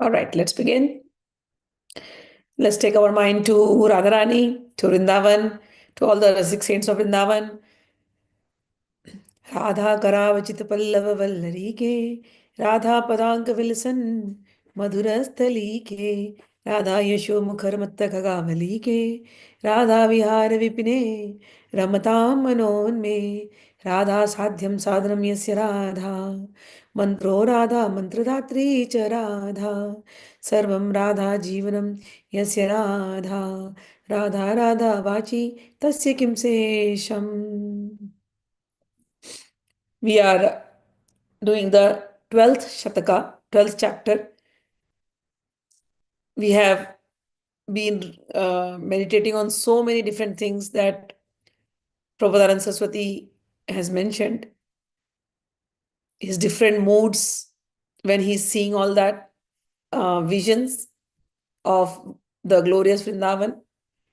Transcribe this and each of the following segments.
All right, let's begin. Let's take our mind to Radharani, to Vrindavan, to all the 6 saints of Vrindavan. Radha Karavachit Pallava Vallari ke, Radha Padanka Vilsan, Madhurastali ke, Radha Yasho Mukhar Matta Kagavali ke, Radha Vihara Vipine, Ramatam Manon me, Radha Sadhyam Sadhanam Yasya Radha, Mantro Radha Mantradatri cha Radha, Sarvam Radha Jivanam Yasya Radha, Radha Radha Vachi Tasya Kim Sesham. We are doing the 12th Shataka, 12th chapter. We have been meditating on so many different things that Prabodhanand Saraswati has mentioned. His different moods when he's seeing all that visions of the glorious Vrindavan.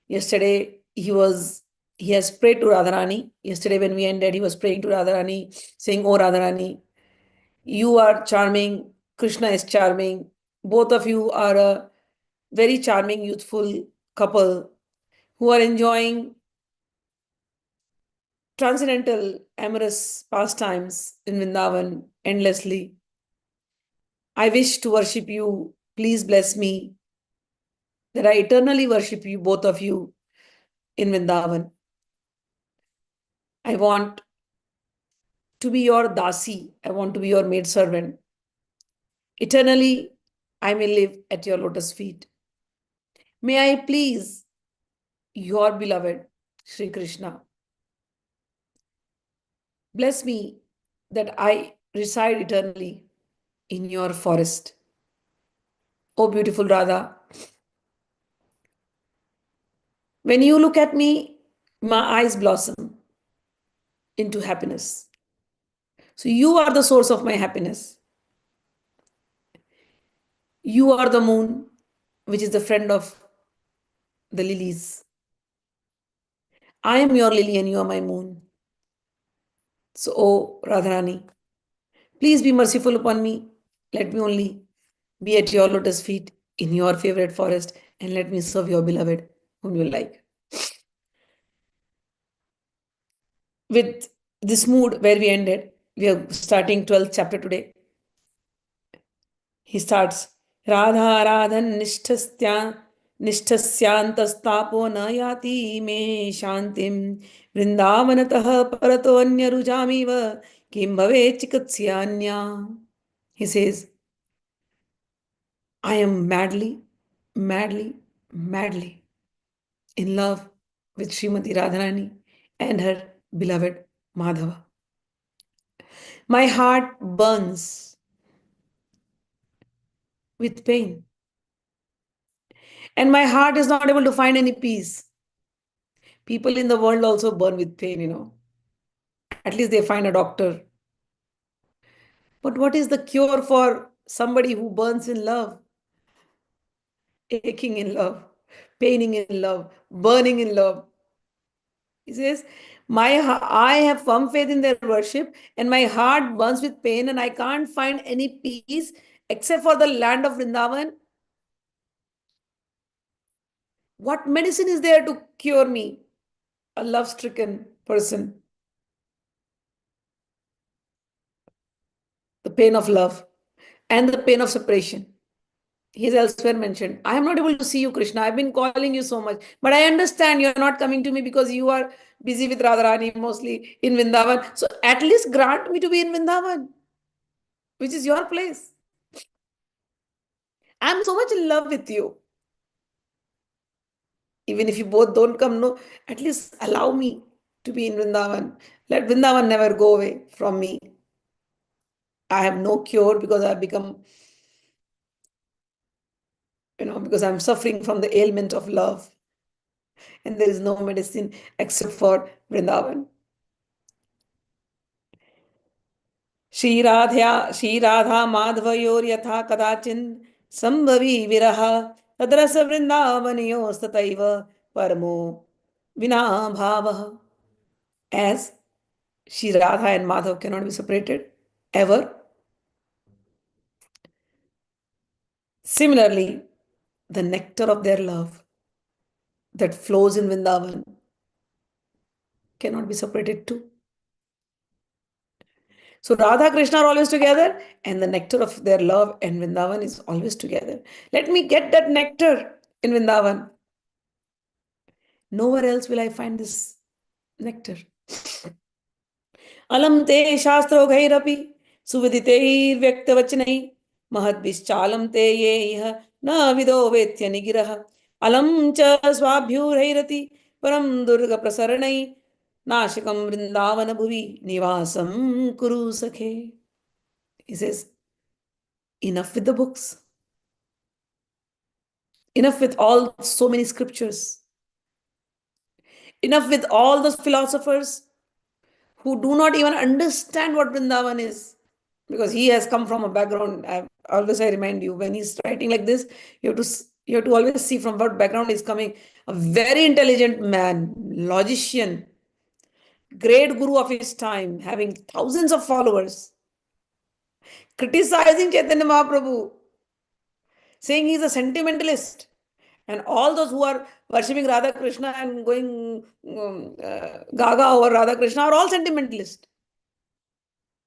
Yesterday, he has prayed to Radharani. Yesterday, when we ended, he was praying to Radharani, saying, "Oh Radharani, you are charming, Krishna is charming. Both of you are a very charming, youthful couple who are enjoying transcendental, amorous pastimes in Vrindavan endlessly. I wish to worship you. Please bless me that I eternally worship you, both of you, in Vrindavan. I want to be your dasi. I want to be your maidservant. Eternally, I may live at your lotus feet. May I please your beloved Shri Krishna. Bless me that I reside eternally in your forest. Oh, beautiful Radha, when you look at me, my eyes blossom into happiness. So you are the source of my happiness. You are the moon, which is the friend of the lilies. I am your lily and you are my moon. So, oh Radharani, please be merciful upon me. Let me only be at your lotus feet in your favorite forest and let me serve your beloved whom you like. With this mood where we ended, we are starting 12th chapter today. He starts, Radha Radhan Nishthasyantastapo na yati me shantim Vrindavanatah parato anyarujamiva kim bhave chikatsyanya. He says, I am madly, madly, madly in love with Srimati Radharani and her beloved Madhava. My heart burns with pain. And my heart is not able to find any peace. People in the world also burn with pain. At least they find a doctor. But what is the cure for somebody who burns in love, aching in love, paining in love, burning in love? He says, I have firm faith in their worship, and my heart burns with pain, and I can't find any peace except for the land of Vrindavan. What medicine is there to cure me, a love stricken person? The pain of love and the pain of separation. He is elsewhere mentioned. I am not able to see you, Krishna. I've been calling you so much. But I understand you're not coming to me because you are busy with Radharani, mostly in Vrindavan. So at least grant me to be in Vrindavan, which is your place. I'm so much in love with you. Even if you both don't come, no, at least allow me to be in Vrindavan. Let Vrindavan never go away from me. I have no cure because I've become, because I'm suffering from the ailment of love. And there is no medicine except for Vrindavan. Shri Radha माधवयोर्यथा कदाचिन् Shambhavi विरह तद्रस वृंदावनयोस्तथैव परमो विना bhavah. As Shri Radha and Madhav cannot be separated ever, Similarly, the nectar of their love that flows in Vrindavan cannot be separated too. So Radha Krishna are always together, and the nectar of their love and Vrindavan is always together. Let me get that nectar in Vrindavan. Nowhere else will I find this nectar. Alam te शास्त्रोघैरपि सुविदितैर्व्यक्तवचनैः महद्भिश्चालं te ये इह न विदो वेत्य निगिरः अलं च स्वाभ्युरैरति परं दुर्गप्रसरणैः नाशिकं वृन्दावन भुवि निवासं कुरु सखे. He says, enough with the books, enough with all so many scriptures, enough with all those philosophers who do not even understand what Vrindavan is. Because he has come from a background. I remind you, when he's writing like this, you have to always see from what background he's coming. A very intelligent man, logician, great guru of his time, having thousands of followers, criticizing Chaitanya Mahaprabhu, saying he's a sentimentalist. And all those who are worshipping Radha Krishna and going gaga over Radha Krishna are all sentimentalists.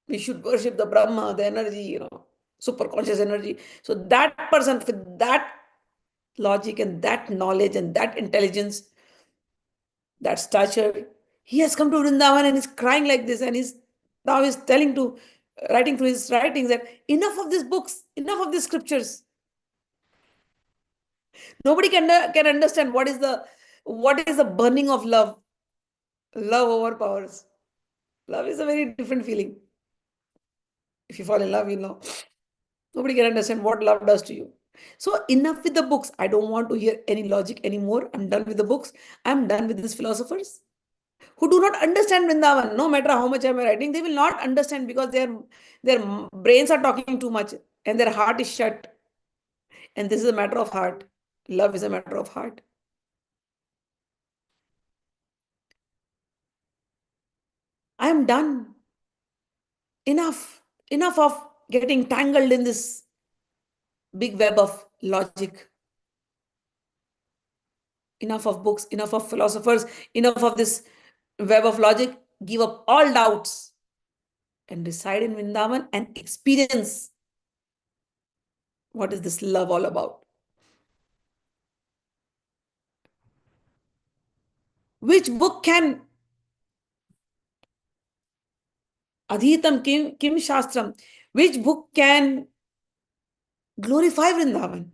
We should worship the Brahma, the energy, super conscious energy. So that person with that logic and that knowledge and that intelligence, that stature, he has come to Vrindavan and is crying like this, and he's telling to writing through his writings that enough of these books, enough of these scriptures. Nobody can understand what is the burning of love. Love overpowers. Love is a very different feeling. If you fall in love, nobody can understand what love does to you. So enough with the books. I don't want to hear any logic anymore. I'm done with the books. I'm done with these philosophers who do not understand Vrindavan. No matter how much I'm writing, they will not understand because their brains are talking too much and their heart is shut. And this is a matter of heart. Love is a matter of heart. I am done. Enough of getting tangled in this big web of logic. Enough of books, enough of philosophers, enough of this web of logic. Give up all doubts and reside in Vrindavan and experience what is this love all about. Which book can Adhitam Kim Shastram? Which book can glorify Vrindavan?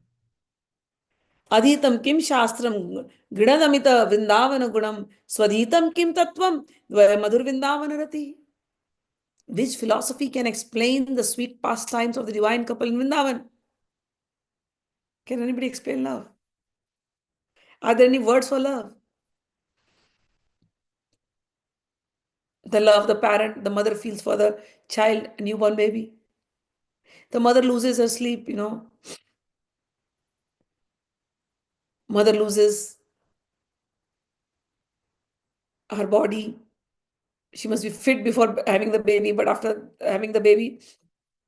Adhitam Kim Shastram Gridadamita Vrindavana Gunam Swadhitam Kim Tattvam Dvaya Madhur Vrindavana Rati. Which philosophy can explain the sweet pastimes of the divine couple in Vrindavan? Can anybody explain love? Are there any words for love? The love the parent, the mother feels for the child, a newborn baby. The mother loses her sleep, Mother loses her body. She must be fit before having the baby, but after having the baby,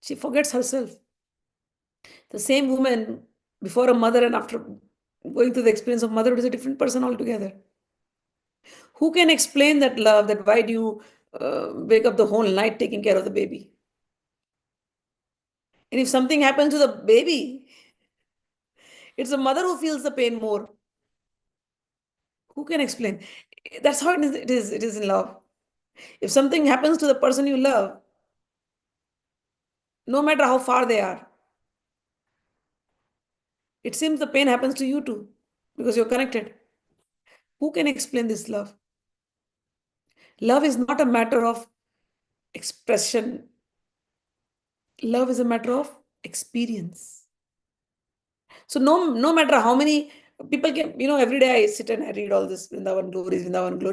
she forgets herself. The same woman before a mother and after going through the experience of motherhood is a different person altogether. Who can explain that love? That why do you wake up the whole night taking care of the baby? And if something happens to the baby, it's the mother who feels the pain more. Who can explain? That's how it is in love. If something happens to the person you love, no matter how far they are, it seems the pain happens to you too because you're connected. Who can explain this love? Love is not a matter of expression. Love is a matter of experience. So no matter how many people can, every day I sit and I read all this Vrindavan Glories,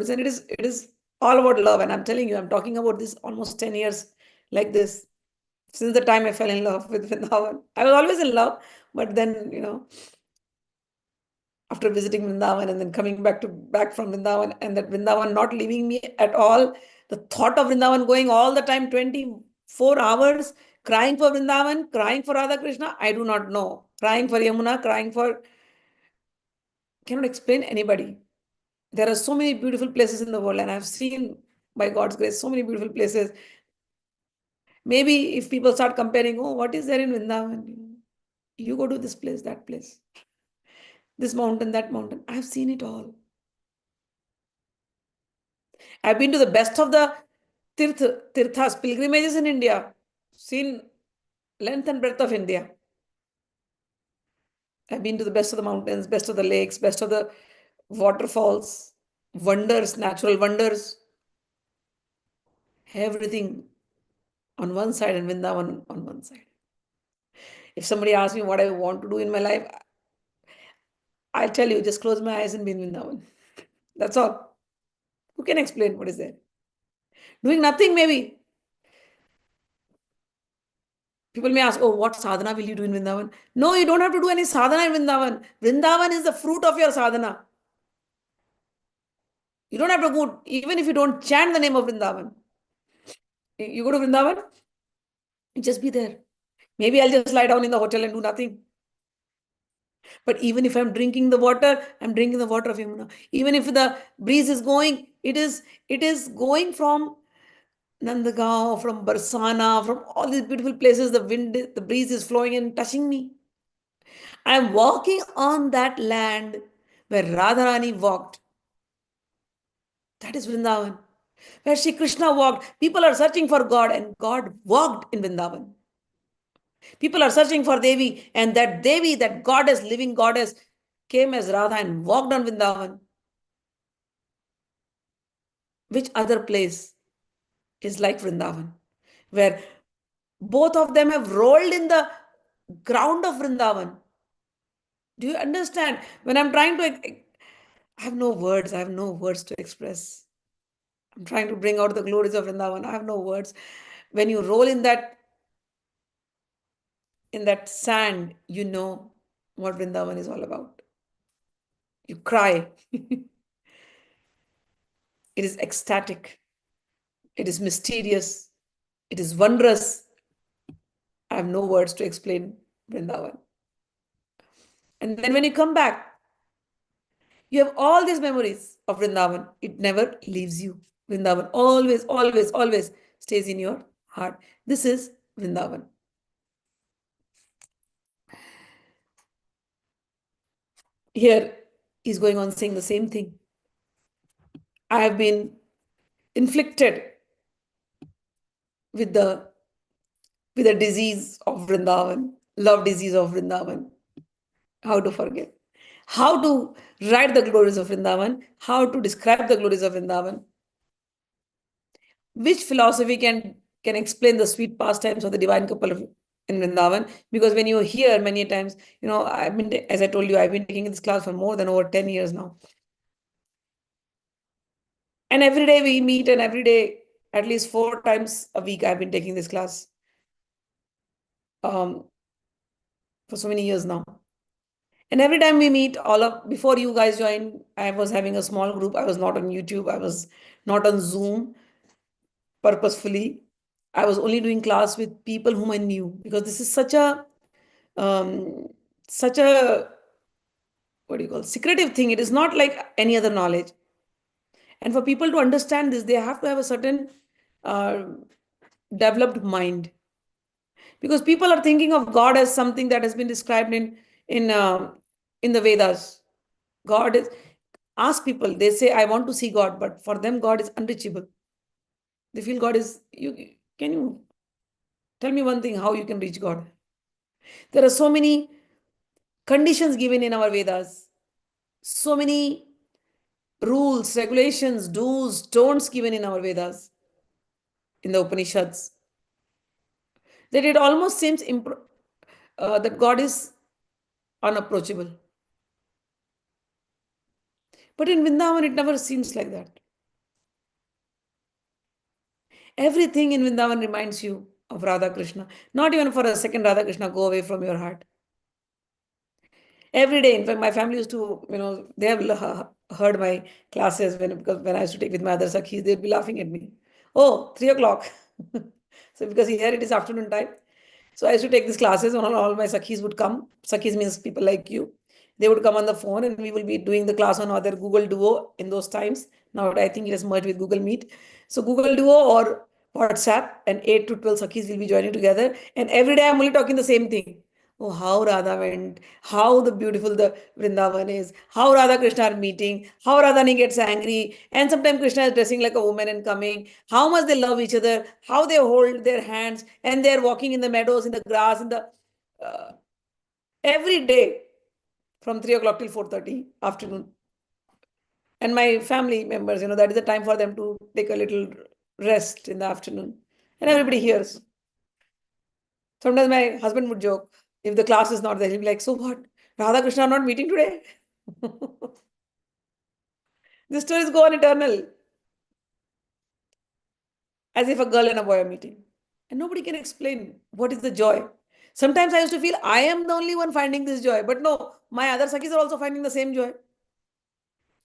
and it is all about love. And I'm telling you, I'm talking about this almost 10 years like this. Since the time I fell in love with Vrindavan. I was always in love, but then, after visiting Vrindavan and then coming back from Vrindavan, and that Vrindavan not leaving me at all, the thought of Vrindavan going all the time 24 hours Crying for Vrindavan, crying for Radha Krishna, I do not know. Crying for Yamuna, crying for, cannot explain anybody. There are so many beautiful places in the world, and I've seen, by God's grace, so many beautiful places. Maybe if people start comparing, oh, what is there in Vrindavan? You go to this place, that place, this mountain, that mountain. I've seen it all. I've been to the best of the tirthas, pilgrimages in India, seen length and breadth of India. I've been to the best of the mountains, best of the lakes, best of the waterfalls, wonders, natural wonders, everything on one side and Vrindavan on one side. If somebody asks me what I want to do in my life, I'll tell you, just close my eyes and be in Vrindavan. That's all. Who can explain what is there? Doing nothing, maybe. People may ask, oh, what sadhana will you do in Vrindavan? No, you don't have to do any sadhana in Vrindavan. Vrindavan is the fruit of your sadhana. You don't have to go, even if you don't chant the name of Vrindavan. You go to Vrindavan, just be there. Maybe I'll just lie down in the hotel and do nothing. But even if I'm drinking the water, I'm drinking the water of Yamuna. Even if the breeze is going, it is going from Nandagaon, from Barsana, from all these beautiful places. The wind, the breeze is flowing and touching me. I'm walking on that land where Radharani walked. That is Vrindavan. Where Shri Krishna walked. People are searching for God, and God walked in Vrindavan. People are searching for Devi, and that Devi, that goddess, living goddess, came as Radha and walked on Vrindavan. Which other place is like Vrindavan, where both of them have rolled in the ground of Vrindavan? Do you understand? When I'm trying to, I have no words. I have no words to express. I'm trying to bring out the glories of Vrindavan. I have no words. When you roll in that sand, you know what Vrindavan is all about. You cry. It is ecstatic. It is mysterious. It is wondrous. I have no words to explain Vrindavan. And then when you come back, you have all these memories of Vrindavan. It never leaves you. Vrindavan always, always, always stays in your heart. This is Vrindavan. Here he's going on saying the same thing. I have been inflicted with the disease of Vrindavan, love disease of Vrindavan. How to forget? How to write the glories of Vrindavan? How to describe the glories of Vrindavan? Which philosophy can explain the sweet pastimes of the divine couple in Vrindavan? Because when you hear many times, as I told you, I've been taking this class for more than over 10 years now. And every day we meet, and every day, at least 4 times a week, I've been taking this class for so many years now. And every time we meet, before you guys joined, I was having a small group. I was not on YouTube. I was not on Zoom purposefully. I was only doing class with people whom I knew, because this is um, such a, what do you call, secretive thing. It is not like any other knowledge. And for people to understand this, they have to have a certain uh, developed mind, because people are thinking of God as something that has been described in uh, in the Vedas. God is, ask people, they say, I want to see God, but for them, God is unreachable. They feel God is, can you tell me one thing, how you can reach God? There are so many conditions given in our Vedas, so many rules, regulations, do's, don'ts given in our Vedas, in the Upanishads, that it almost seems that God is unapproachable. But in Vrindavan, it never seems like that. Everything in Vrindavan reminds you of Radha Krishna. Not even for a second, Radha Krishna go away from your heart. Every day, in fact, my family used to, they have heard my classes because when I used to take with my other sakhis, they'd be laughing at me. Oh, 3 o'clock. So because here it is afternoon time. So I used to take these classes, and all my Sakhis would come. Sakhis means people like you. They would come on the phone, and we will be doing the class on either Google Duo in those times. Now I think it has merged with Google Meet. So Google Duo or WhatsApp, and 8 to 12 Sakhis will be joining together. And every day I'm only talking the same thing. Oh, how Radha went, how the beautiful the Vrindavan is, how Radha Krishna are meeting, how Radhani gets angry, and sometimes Krishna is dressing like a woman and coming, how much they love each other, how they hold their hands, and they're walking in the meadows, in the grass, in the uh, every day from 3 o'clock till 4:30 afternoon. And my family members, that is the time for them to take a little rest in the afternoon. And everybody hears. Sometimes my husband would joke, if the class is not there, he'll be like, so what? Radha Krishna are not meeting today? The stories go on eternal, as if a girl and a boy are meeting. And nobody can explain what is the joy. Sometimes I used to feel I am the only one finding this joy, but no, my other Sakhis are also finding the same joy.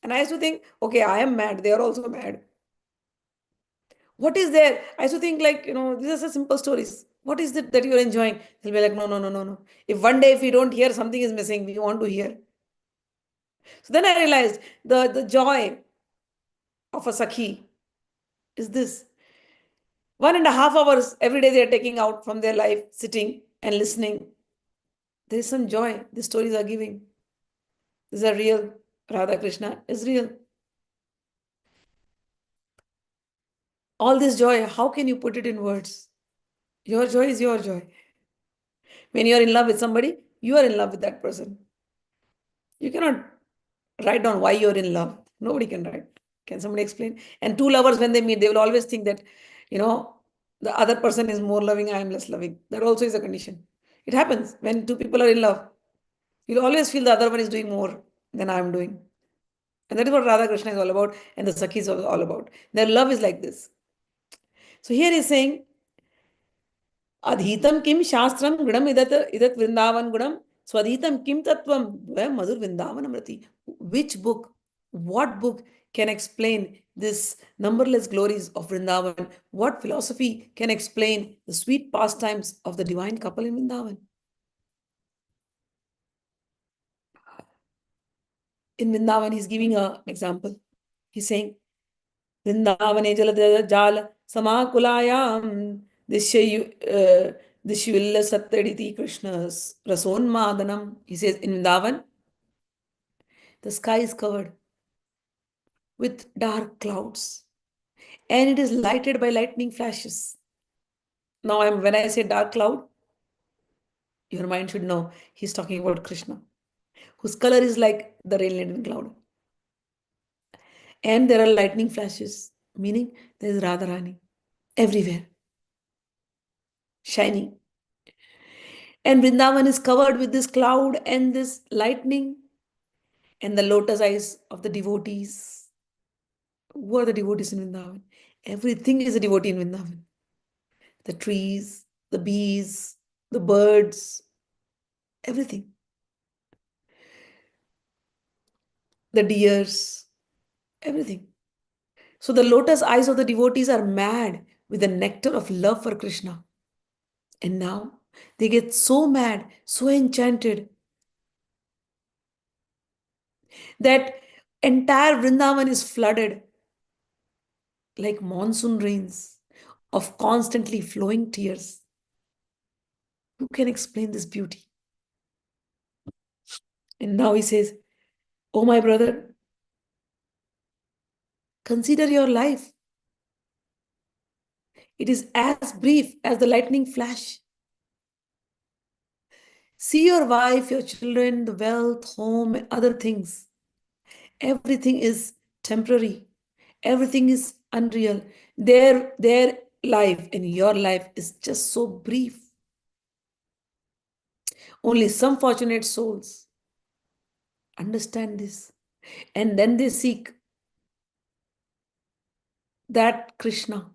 And I used to think, okay, I am mad, they are also mad. What is there? I used to think like, these are simple stories. What is it that you're enjoying? They'll be like, no, no, no, no, no. If one day if we don't hear, something is missing, we want to hear. So then I realized the joy of a Sakhi is this. 1.5 hours every day they are taking out from their life, sitting and listening. There is some joy the stories are giving. These are real. Radha Krishna is real. All this joy, how can you put it in words? Your joy is your joy. When you are in love with somebody, you are in love with that person. You cannot write down why you're in love. Nobody can write. Can somebody explain? And two lovers, when they meet, they will always think that, the other person is more loving, I am less loving. That also is a condition. It happens when two people are in love. You'll always feel the other one is doing more than I am doing. And that is what Radha Krishna is all about and the Sakhis are all about. Their love is like this. So here he's saying, Adhitam kim shastram gudam idat Vrindavan gudam swadhitam kim tattvam madhur Vrindavan amriti. Which book, what book can explain this numberless glories of Vrindavan? What philosophy can explain the sweet pastimes of the divine couple in Vrindavan? In Vrindavan, he's giving an example. He's saying, Vrindavane jal samakulayam Dishvilla Satyaditi Krishna's Rasonmadanam. He says in Vrindavan, the sky is covered with dark clouds and it is lighted by lightning flashes. Now, when I say dark cloud, your mind should know he's talking about Krishna, whose color is like the rain-laden cloud. And there are lightning flashes, meaning there is Radharani everywhere, shining. And Vrindavan is covered with this cloud and this lightning and the lotus eyes of the devotees. Who are the devotees in Vrindavan? Everything is a devotee in Vrindavan. The trees, the bees, the birds, everything. The deers, everything. So the lotus eyes of the devotees are mad with the nectar of love for Krishna. And now they get so mad, so enchanted that entire Vrindavan is flooded like monsoon rains of constantly flowing tears. Who can explain this beauty? And now he says, oh, my brother, consider your life. It is as brief as the lightning flash. See your wife, your children, the wealth, home, other things. Everything is temporary. Everything is unreal. Their life and your life is just so brief. Only some fortunate souls understand this. And then they seek that Krishna,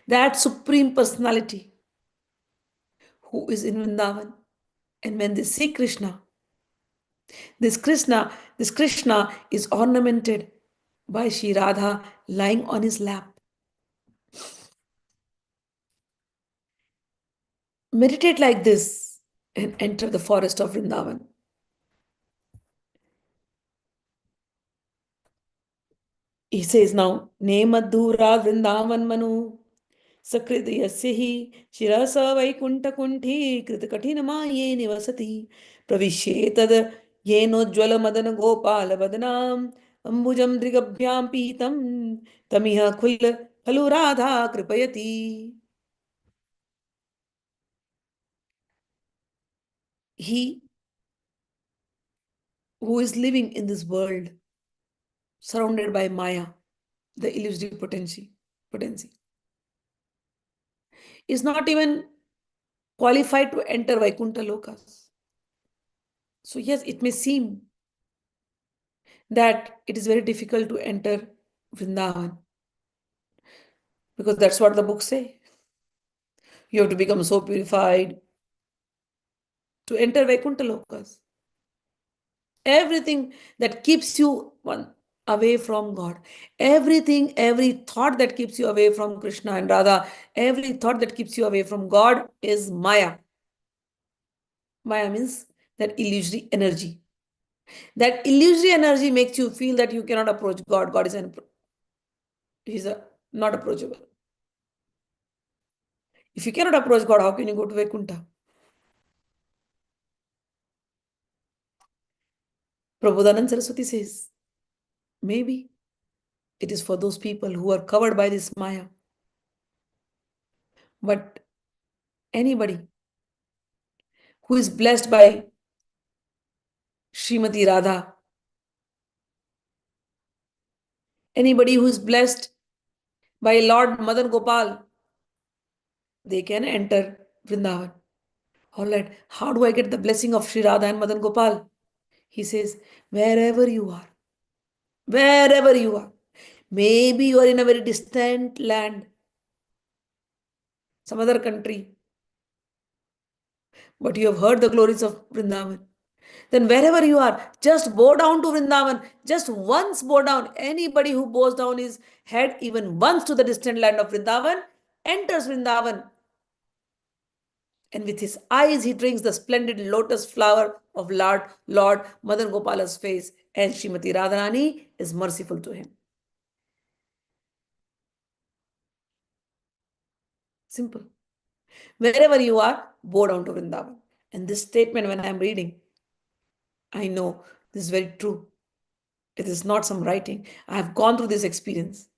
that Supreme Personality who is in Vrindavan. And when they see Krishna, this Krishna, this Krishna is ornamented by Shri Radha lying on his lap. Meditate like this and enter the forest of Vrindavan. He says now, Nemadhura Vrindavan Manu Sakrit Yasyahi Shirasa Vaikunta Kunti Kritakathinama Ye Nivasati Pravishetad Yenojjvala Madana Gopala Badanam Ambujam Drigabhyam Pitam Tamiha Khul Khalu Radha Kripayati. He who is living in this world surrounded by Maya, the illusory potency, is not even qualified to enter Vaikuntha Lokas. So yes, it may seem that it is very difficult to enter Vrindavan because that's what the books say. You have to become so purified to enter Vaikuntha Lokas. Everything that keeps you away from God, every thought that keeps you away from Krishna and Radha, every thought that keeps you away from God is Maya. Maya means that illusory energy. That illusory energy makes you feel that you cannot approach God. God is not approachable. If you cannot approach God, how can you go to Vaikuntha? Prabodhanand Saraswati says, maybe it is for those people who are covered by this Maya. But anybody who is blessed by Srimati Radha, anybody who is blessed by Lord Madan Gopal, they can enter Vrindavan. All right, how do I get the blessing of Sri Radha and Madan Gopal? He says, wherever you are, maybe you are in a very distant land, some other country, but you have heard the glories of Vrindavan. Then wherever you are, just bow down to Vrindavan. Just once bow down. Anybody who bows down his head even once to the distant land of Vrindavan enters Vrindavan. And with his eyes, he drinks the splendid lotus flower of Lord Madan Gopala's face. And Srimati Radharani is merciful to him. Simple. Wherever you are, bow down to Vrindavan. And this statement, when I am reading, I know this is very true. It is not some writing. I have gone through this experience.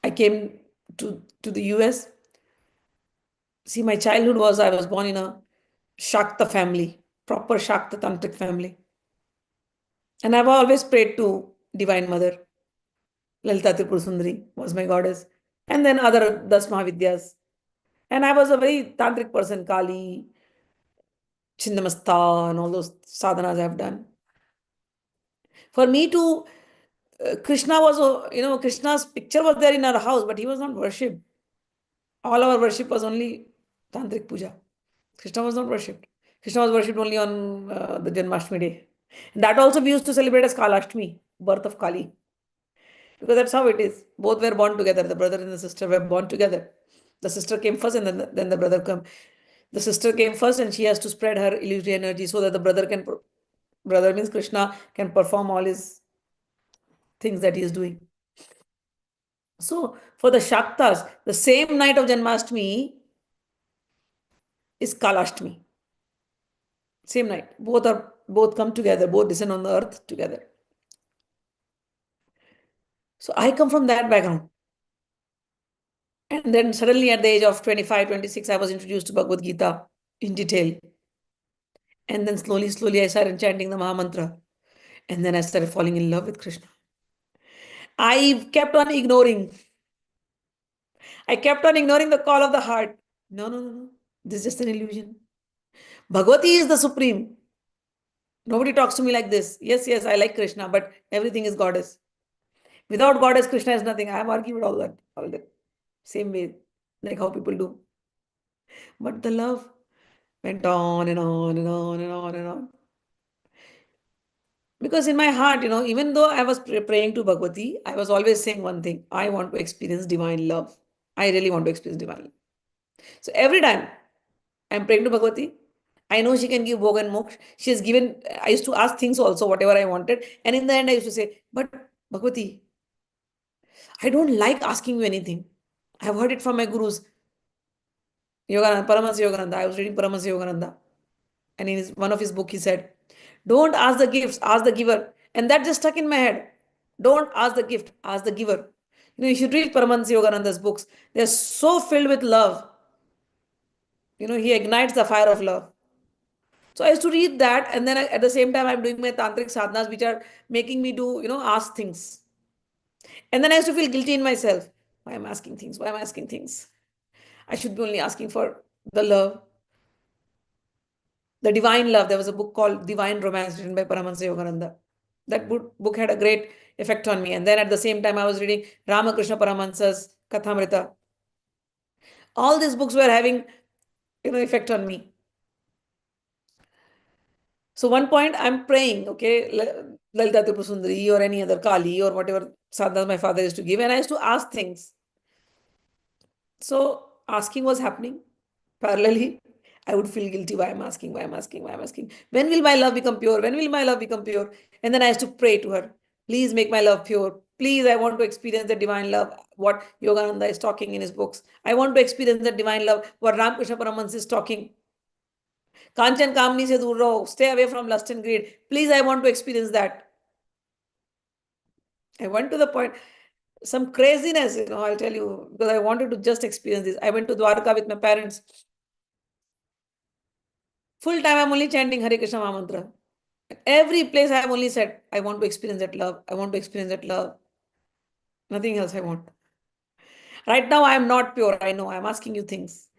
I came to the US. See, my childhood was, I was born in a Shakta family, proper Shakta Tantric family. And I've always prayed to Divine Mother. Lalita Tripur Sundari was my goddess. And then other Das Mahavidyas. And I was a very tantric person, Kali, Chinnamasta, and all those sadhanas I've done. For me to, Krishna was, Krishna's picture was there in our house, but he was not worshipped. All our worship was only tantric puja. Krishna was not worshipped. Krishna was worshipped only on the Janmashtami day. And that also we used to celebrate as Kalashtami, birth of Kali. Because that's how it is. Both were born together. The brother and the sister were born together. The sister came first and then the brother came. The sister came first and she has to spread her illusory energy so that the brother means Krishna, can perform all his things that he is doing. So for the Shaktas, the same night of Janmashtami is Kalashtami. Same night. Both come together, both descend on the earth together. So I come from that background. And then suddenly at the age of 25, 26, I was introduced to Bhagavad Gita in detail. And then slowly I started chanting the Mahamantra. And then I started falling in love with Krishna. I kept on ignoring. I kept on ignoring the call of the heart. No. This is just an illusion. Bhagavati is the supreme. Nobody talks to me like this. Yes, I like Krishna, but everything is goddess. Without goddess, Krishna is nothing. I have argued all that same way, like how people do. But the love went on and on and on and on and on. Because in my heart, even though I was praying to Bhagavati, I was always saying one thing: I want to experience divine love. I really want to experience divine love. So every time I'm praying to Bhagavati, I know she can give Bhog and Moksha. She has given, I used to ask things also, whatever I wanted. And in the end, I used to say, but Bhagavati, I don't like asking you anything. I've heard it from my gurus, Yogananda, Paramahansa Yogananda. I was reading Paramahansa Yogananda. And in one of his book, he said, don't ask the gifts, ask the giver. And that just stuck in my head. Don't ask the gift, ask the giver. You should read Paramahansa Yogananda's books. They're so filled with love. He ignites the fire of love. So I used to read that, and then at the same time, I'm doing my tantric sadhanas, which are making me do, ask things. And then I used to feel guilty in myself. Why am I asking things? Why am I asking things? I should be only asking for the love, the divine love. There was a book called Divine Romance written by Paramahansa Yogananda. That book had a great effect on me. And then at the same time, I was reading Ramakrishna Paramahansa's Kathamrita. All these books were having, effect on me. So one point I'm praying, okay, Lalita Tripura or any other Kali or whatever sadhanas my father used to give, and I used to ask things. So asking was happening parallelly. I would feel guilty. Why I'm asking? Why I'm asking? Why I'm asking? When will my love become pure? When will my love become pure? And then I used to pray to her. Please make my love pure. Please, I want to experience the divine love. What Yogananda is talking in his books. I want to experience the divine love. What Ramakrishna Paramahansa is talking. Kanchan Kamni se dur raho. Stay away from lust and greed. Please, I want to experience that. I went to the point, some craziness, I'll tell you, because I wanted to just experience this. I went to Dwarka with my parents. Full time, I'm only chanting Hare Krishna Mahamantra. Every place I have only said, I want to experience that love. I want to experience that love. Nothing else I want. Right now, I am not pure. I know I'm asking you things,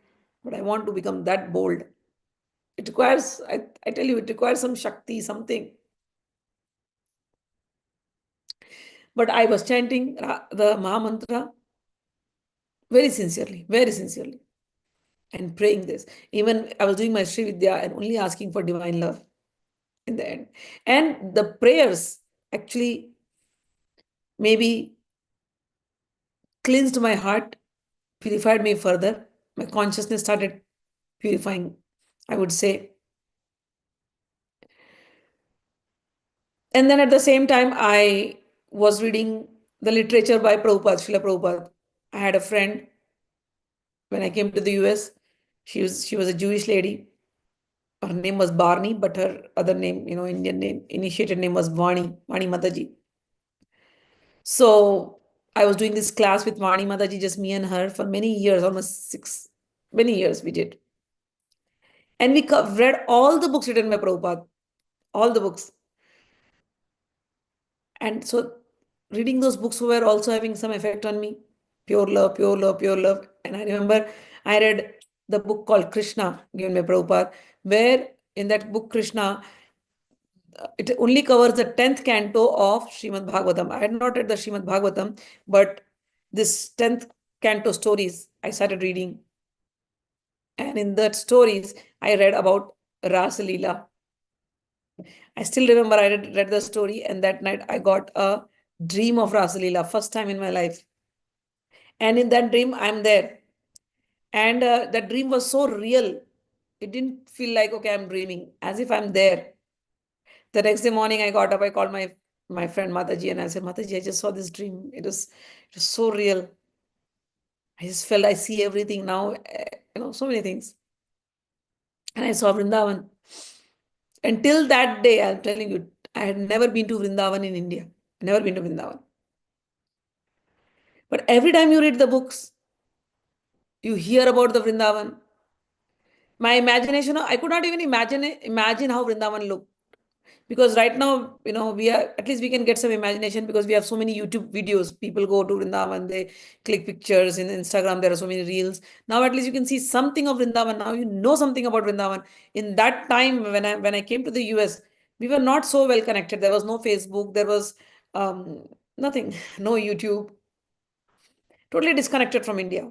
but I want to become that bold. It requires, I tell you, it requires some Shakti, something. But I was chanting the Mahamantra very sincerely, and praying this. Even I was doing my Sri Vidya and only asking for divine love in the end. And the prayers actually maybe cleansed my heart, purified me further. My consciousness started purifying, I would say. And then at the same time, I was reading the literature by Prabhupada, Srila Prabhupada. I had a friend when I came to the US. She was a Jewish lady. Her name was Barney, but her other name, Indian name, initiated name was Vani Mataji. So I was doing this class with Vani Mataji, just me and her for many years, almost many years we did. And we read all the books written by Prabhupada, all the books. And so reading those books were also having some effect on me. Pure love, pure love, pure love. And I remember I read the book called Krishna, given by Prabhupada, where in that book, Krishna, it only covers the 10th canto of Srimad Bhagavatam. I had not read the Srimad Bhagavatam, but this 10th canto stories I started reading. And in that stories, I read about Ras Leela. I still remember I read the story, and that night I got a dream of Ras Leela, first time in my life. And in that dream, I'm there. And that dream was so real. It didn't feel like, okay, I'm dreaming, as if I'm there. The next day morning, I got up, I called my friend Mataji, and I said, Mataji, I just saw this dream. It was so real. I just felt I see everything now, so many things. And I saw Vrindavan. Until that day, I'm telling you, I had never been to Vrindavan in India. Never been to Vrindavan. But every time you read the books, you hear about the Vrindavan. My imagination, I could not even imagine how Vrindavan looked. Because right now, we are, at least we can get some imagination because we have so many YouTube videos. People go to Vrindavan, they click pictures in Instagram. There are so many reels. Now at least you can see something of Vrindavan. Now you know something about Vrindavan. In that time when I came to the US, we were not so well connected. There was no Facebook. There was nothing, no YouTube. Totally disconnected from India.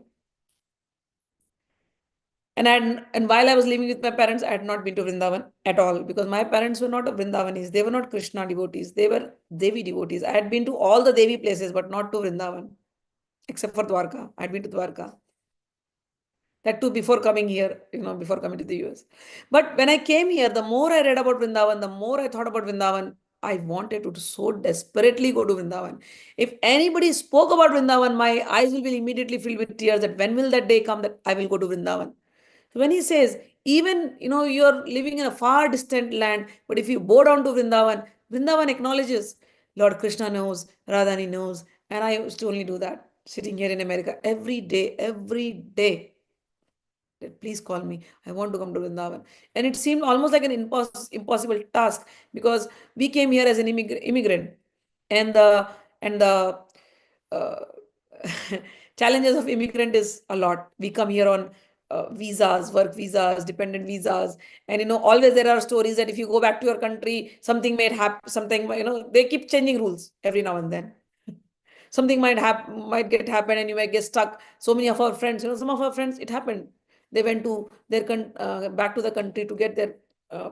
And while I was living with my parents, I had not been to Vrindavan at all because my parents were not Vrindavanis. They were not Krishna devotees. They were Devi devotees. I had been to all the Devi places, but not to Vrindavan, except for Dwarka. I had been to Dwarka. That too before coming here, before coming to the US. But when I came here, the more I read about Vrindavan, the more I thought about Vrindavan. I wanted to so desperately go to Vrindavan. If anybody spoke about Vrindavan, my eyes will be immediately filled with tears that when will that day come that I will go to Vrindavan. So when he says, even, you're living in a far distant land, but if you bow down to Vrindavan, Vrindavan acknowledges Lord Krishna knows, Radharani knows, and I used to only do that sitting here in America every day that please call me. I want to come to Vrindavan. And it seemed almost like an impossible task because we came here as an immigrant. And the uh, challenges of immigrant is a lot. We come here on visas, work visas, dependent visas. And always there are stories that if you go back to your country, something may happen, something, they keep changing rules every now and then. Something might get happen and you might get stuck. So many of our friends, some of our friends, it happened. They went to their back to the country to get their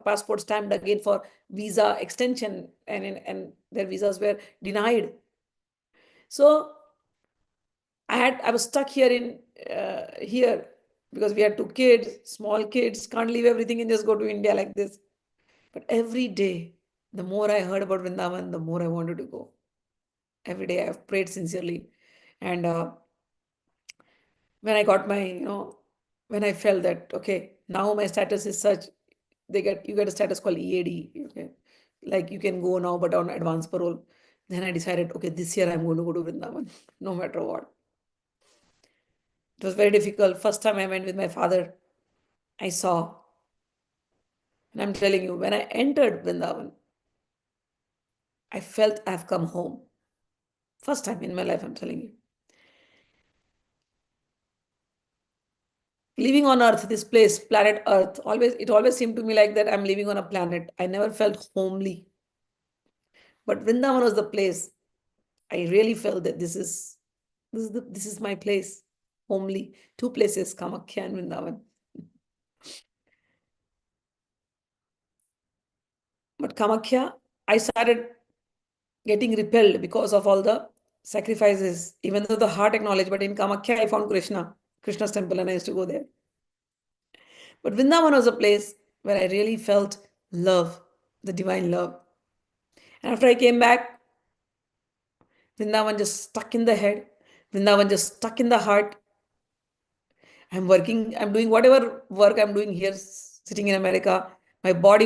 passport stamped again for visa extension, and their visas were denied. So I was stuck here in here because we had two kids, small kids, can't leave everything and just go to India like this. But every day, the more I heard about Vrindavan, the more I wanted to go. Every day I have prayed sincerely. And when I got my, when I felt that, okay, now my status is such, you get a status called EAD. Okay. Like you can go now, but on advance parole. Then I decided, okay, this year I'm going to go to Vrindavan, no matter what. It was very difficult. First time I went with my father, I saw, and I'm telling you, when I entered Vrindavan, I felt I've come home. First time in my life, I'm telling you. Living on Earth, this place, planet Earth, it always seemed to me like that I'm living on a planet. I never felt homely. But Vrindavan was the place I really felt that this is my place, homely. Two places, Kamakhya and Vrindavan. But Kamakhya, I started getting repelled because of all the sacrifices, even though the heart acknowledged. But in Kamakhya, I found Krishna's temple, and I used to go there. But Vrindavan was a place where I really felt love, the divine love. And after I came back, Vrindavan just stuck in the head. Vrindavan just stuck in the heart. I'm doing whatever work I'm doing here, sitting in America. My body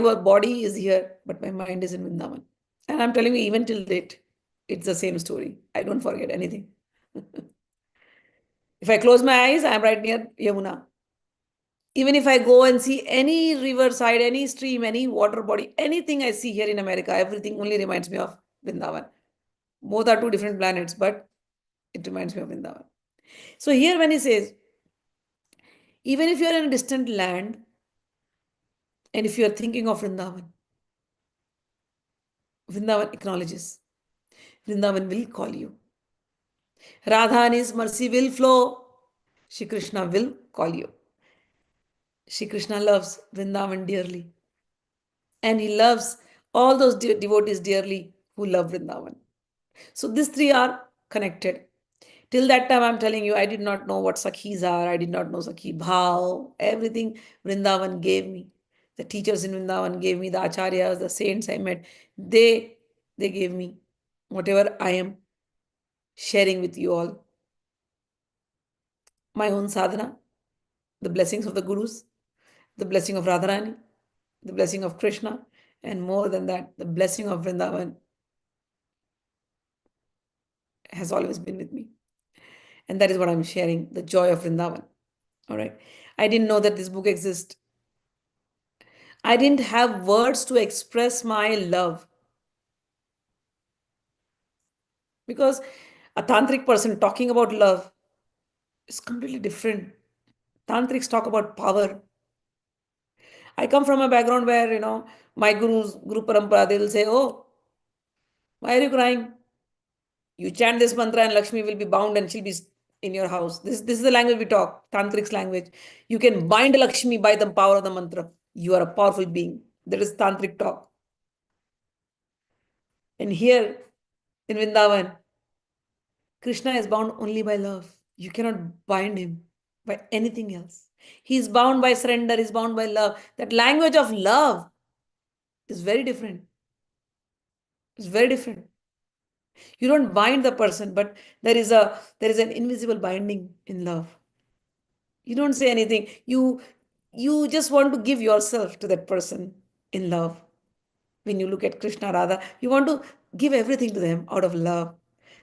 is here, but my mind is in Vrindavan. And I'm telling you, even till date, it's the same story. I don't forget anything. If I close my eyes, I'm right near Yamuna. Even if I go and see any riverside, any stream, any water body, anything I see here in America, everything only reminds me of Vrindavan. Both are two different planets, but it reminds me of Vrindavan. So here when he says, even if you're in a distant land, and if you're thinking of Vrindavan, Vrindavan acknowledges. Vrindavan will call you. Radharani's mercy will flow. Shri Krishna will call you. Shri Krishna loves Vrindavan dearly. And he loves all those devotees dearly who love Vrindavan. So these three are connected. Till that time, I'm telling you, I did not know what Sakhis are. I did not know Sakhi Bhav. Everything Vrindavan gave me. The teachers in Vrindavan gave me, the acharyas, the saints I met. They gave me whatever I am sharing with you all. My own sadhana, the blessings of the gurus, the blessing of Radharani, the blessing of Krishna, and more than that, the blessing of Vrindavan has always been with me. And that is what I'm sharing, the joy of Vrindavan. All right. I didn't know that this book exists. I didn't have words to express my love because a tantric person talking about love is completely different. Tantrics talk about power. I come from a background where, my gurus, Guru Parampara, they will say, oh, why are you crying? You chant this mantra and Lakshmi will be bound and she'll be in your house. This is the language we talk, Tantric's language. You can bind Lakshmi by the power of the mantra. You are a powerful being. That is Tantric talk. And here in Vrindavan, Krishna is bound only by love. You cannot bind him by anything else. He's bound by surrender, he's bound by love. That language of love is very different. It's very different. You don't bind the person, but there is an invisible binding in love. You don't say anything. You just want to give yourself to that person in love. When you look at Krishna, Radha, you want to give everything to them out of love.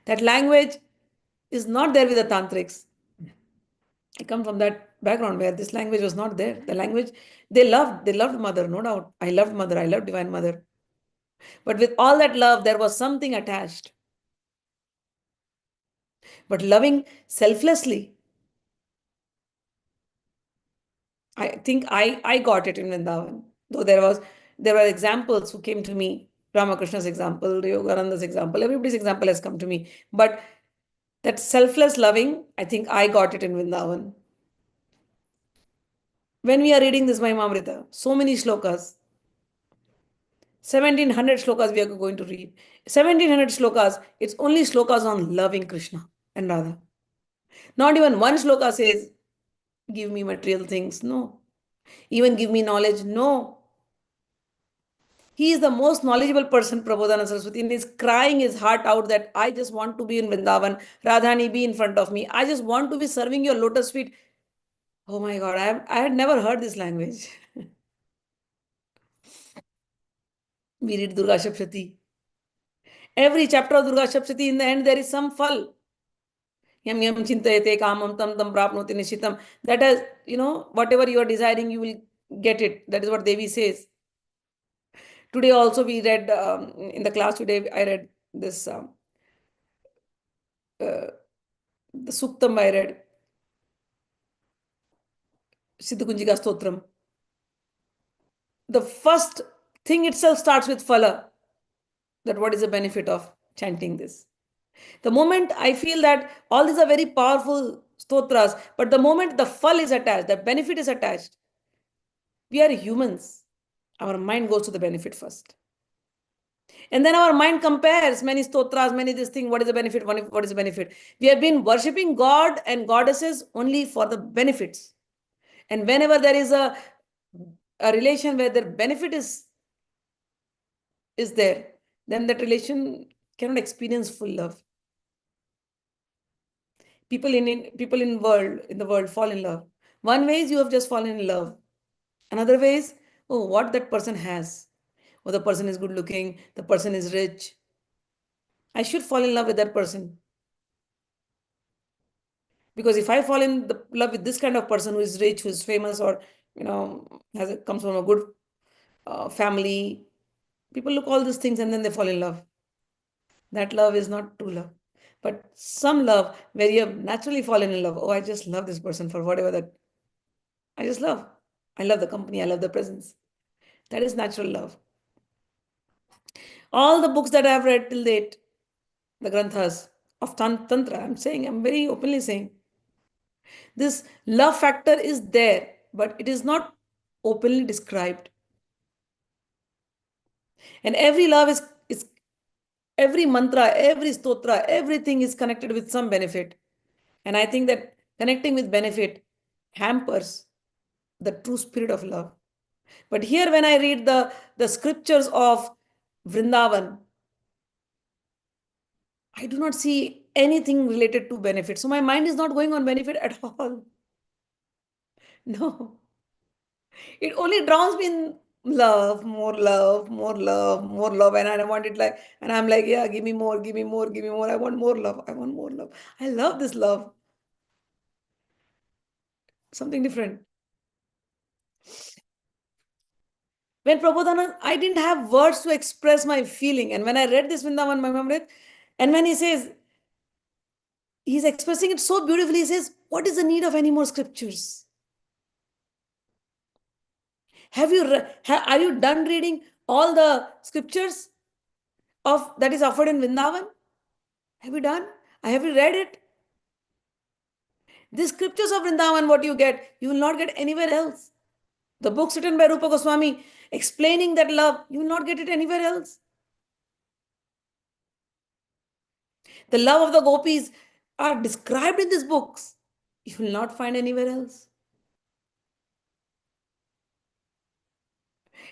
That language is not there with the tantrics. I come from that background where this language was not there. The language they loved mother, no doubt. I loved mother, I loved divine mother. But with all that love, there was something attached. But loving selflessly, I think I got it in Vrindavan. Though there were examples who came to me. Ramakrishna's example, Yogananda's example, everybody's example has come to me. But that selfless loving, I think I got it in Vrindavan. When we are reading this Mahimaamrita, so many shlokas, 1700 shlokas we are going to read. 1700 shlokas, it's only shlokas on loving Krishna and Radha. Not even one shloka says, give me material things. No. Even give me knowledge. No. He is the most knowledgeable person, Prabodhanand Saraswati, and is crying his heart out that I just want to be in Vrindavan. Radharani, be in front of me. I just want to be serving your lotus feet. Oh my God, I had never heard this language. We read Durga Shapshati. Every chapter of Durga Shapshati, in the end, there is some phal. Yam yam chintayate kamam tam tam prapnoti nishitam. That is, whatever you are desiring, you will get it. That is what Devi says. Today also we read, in the class today, I read this, uh, the Suktam I read, Siddhukunjika Stotram. The first thing itself starts with phala. That what is the benefit of chanting this? The moment I feel that all these are very powerful stotras, but the moment the phal is attached, the benefit is attached, we are humans. Our mind goes to the benefit first. And then our mind compares many stotras, many this thing, what is the benefit, what is the benefit. We have been worshipping God and goddesses only for the benefits. And whenever there is a relation where the benefit is there, then that relation cannot experience full love. People in the world fall in love. One way is you have just fallen in love. Another way is, oh, what that person has. Oh, the person is good looking, the person is rich. I should fall in love with that person. Because if I fall in love with this kind of person who is rich, who is famous, or comes from a good family, people look all these things and then they fall in love. That love is not true love. But some love where you have naturally fallen in love. Oh, I just love this person for whatever that I just love. I love the company, I love the presence. That is natural love. All the books that I have read till date, the granthas of Tantra, I'm very openly saying, this love factor is there, but it is not openly described. And every love is every mantra, every stotra, everything is connected with some benefit. And I think that connecting with benefit hampers the true spirit of love. But here, when I read the scriptures of Vrindavan, I do not see anything related to benefit. So my mind is not going on benefit at all. No. It only drowns me in love, more love, more love, more love. And I want it like, and I'm like, yeah, give me more, give me more, give me more. I want more love. I want more love. I love this love. Something different. When Prabodhanand, I didn't have words to express my feeling. And when I read this Vrindavan Mahimaamrit, and when he says, he's expressing it so beautifully, he says, what is the need of any more scriptures? Are you done reading all the scriptures of that is offered in Vrindavan? Have you done? Have you read it? The scriptures of Vrindavan, what you will not get anywhere else. The books written by Rupa Goswami explaining that love, you will not get it anywhere else. The love of the gopis are described in these books. You will not find anywhere else.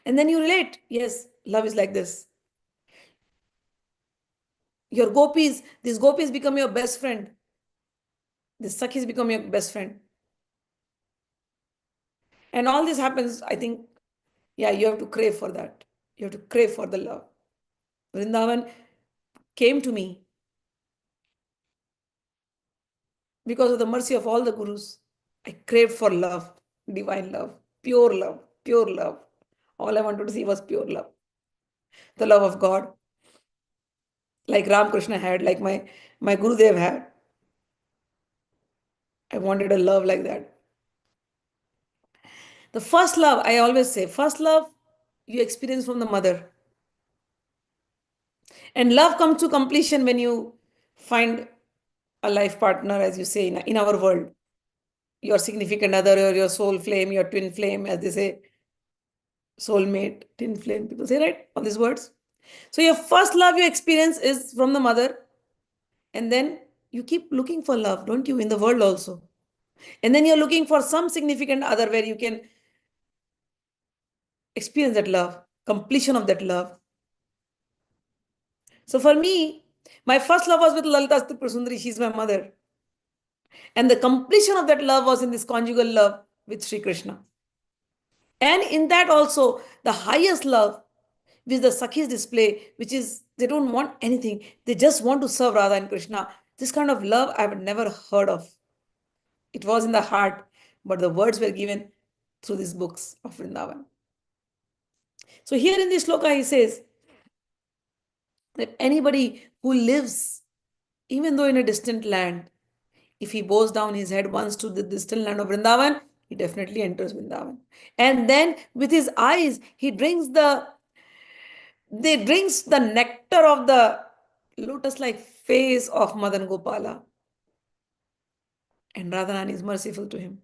And then you relate. Yes, love is like this. Your gopis, these gopis become your best friend. The Sakhis become your best friend. And all this happens, I think, yeah, you have to crave for that. You have to crave for the love. Vrindavan came to me because of the mercy of all the gurus. I craved for love, divine love, pure love, pure love. All I wanted to see was pure love. The love of God, like Ram Krishna had, like my Gurudev had. I wanted a love like that. The first love, I always say, first love you experience from the mother. And love comes to completion when you find a life partner, as you say, in our world. Your significant other, or your soul flame, your twin flame, as they say, soulmate, twin flame. People say, right? All these words. So your first love you experience is from the mother. And then you keep looking for love, don't you, in the world also. And then you're looking for some significant other where you can experience that love, completion of that love. So for me, my first love was with Lalita Sundari. She's my mother. And the completion of that love was in this conjugal love with Sri Krishna. And in that also, the highest love which the Sakhis display, which is they don't want anything. They just want to serve Radha and Krishna. This kind of love I've never heard of. It was in the heart, but the words were given through these books of Vrindavan. So here in this sloka, he says that anybody who lives, even though in a distant land, if he bows down his head once to the distant land of Vrindavan, he definitely enters Vrindavan. And then with his eyes, they drinks the nectar of the lotus-like face of Madan Gopala. And Radharani is merciful to him.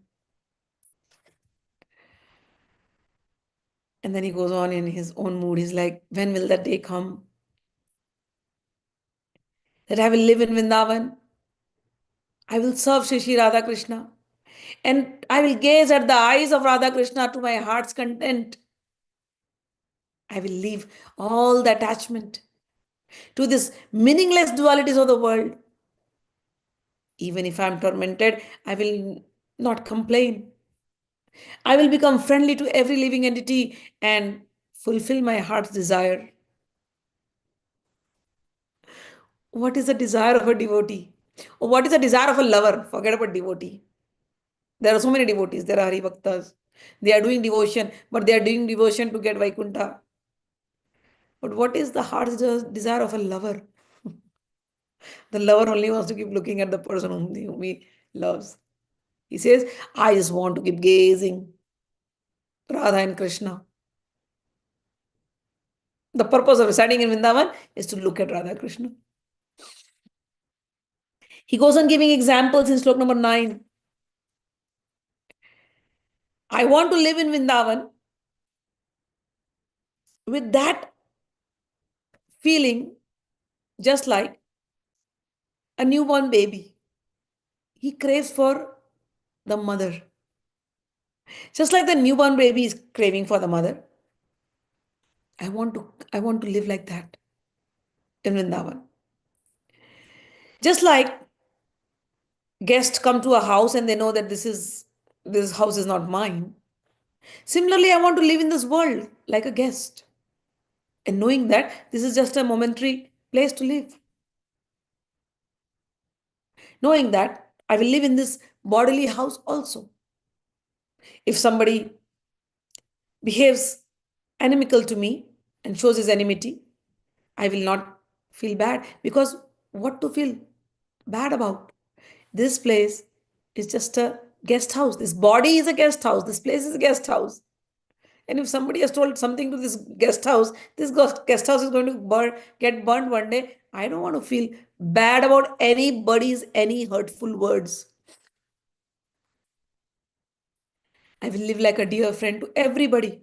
And then he goes on in his own mood. He's like, when will that day come that I will live in Vrindavan? I will serve Shri Shri Radha Krishna. And I will gaze at the eyes of Radha Krishna to my heart's content. I will leave all the attachment to this meaningless dualities of the world. Even if I am tormented, I will not complain. I will become friendly to every living entity and fulfill my heart's desire. What is the desire of a devotee? Or what is the desire of a lover? Forget about devotee. There are so many devotees. There are Hari Bhaktas. They are doing devotion, but they are doing devotion to get Vaikuntha. But what is the heart's desire of a lover? The lover only wants to keep looking at the person whom he loves. He says, I just want to keep gazing Radha and Krishna. The purpose of residing in Vrindavan is to look at Radha Krishna. He goes on giving examples in slok number 9. I want to live in Vrindavan with that feeling, just like a newborn baby. He craves for the mother. Just like the newborn baby is craving for the mother. I want to live like that in Vrindavan. Just like guests come to a house and they know that this house is not mine. Similarly, I want to live in this world like a guest and knowing that this is just a momentary place to live. Knowing that I will live in this bodily house also. If somebody behaves inimical to me and shows his enmity, I will not feel bad because what to feel bad about? This place is just a guest house. This body is a guest house. This place is a guest house. And if somebody has told something to this guest house is going to get burned one day. I don't want to feel bad about any hurtful words. I will live like a dear friend to everybody.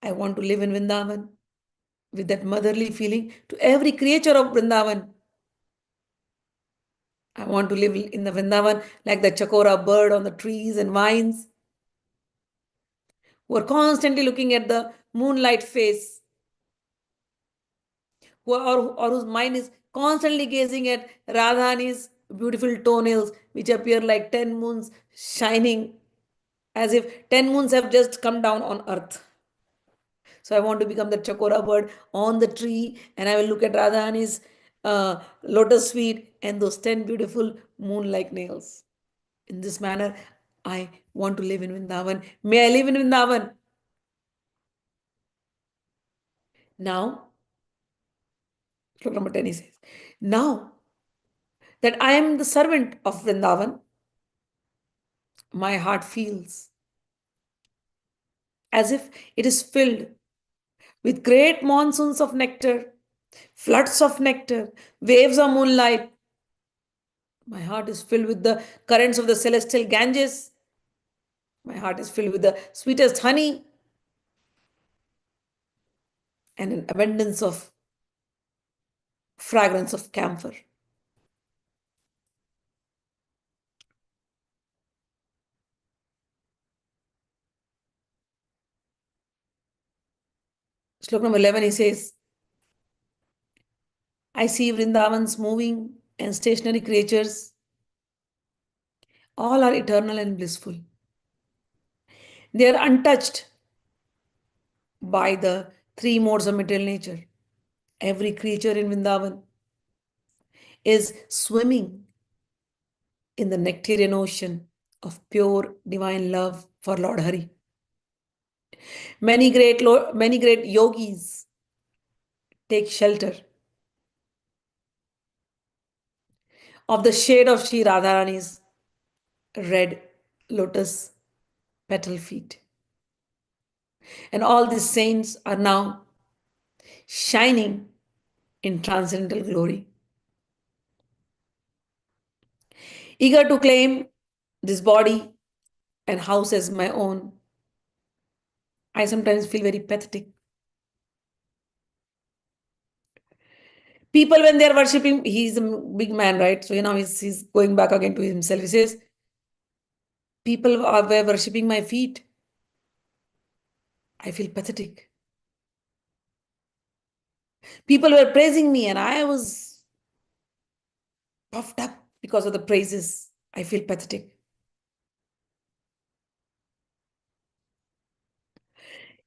I want to live in Vrindavan with that motherly feeling to every creature of Vrindavan. I want to live in the Vrindavan like the chakora bird on the trees and vines. who are constantly looking at the moonlight face, or whose mind is constantly gazing at Radharani's beautiful toenails, which appear like 10 moons shining, as if 10 moons have just come down on earth. So I want to become the chakora bird on the tree, and I will look at Radharani's lotus feet and those 10 beautiful moon-like nails. In this manner, I want to live in Vrindavan. May I live in Vrindavan? Now, Shloka number 10 he says, now that I am the servant of Vrindavan, my heart feels as if it is filled with great monsoons of nectar, floods of nectar, waves of moonlight. My heart is filled with the currents of the celestial Ganges. My heart is filled with the sweetest honey and an abundance of fragrance of camphor. Slok number 11, he says, I see Vrindavans moving and stationary creatures. All are eternal and blissful. They are untouched by the three modes of material nature. Every creature in Vrindavan is swimming in the nectarian ocean of pure divine love for Lord Hari. Many great yogis take shelter of the shade of Shri Radharani's red lotus petal feet. And all these saints are now shining in transcendental glory. Eager to claim this body and house as my own, I sometimes feel very pathetic. People, when they are worshipping, he's a big man, right? So, he's going back again to himself. He says, were worshipping my feet. I feel pathetic. People were praising me and I was puffed up because of the praises. I feel pathetic.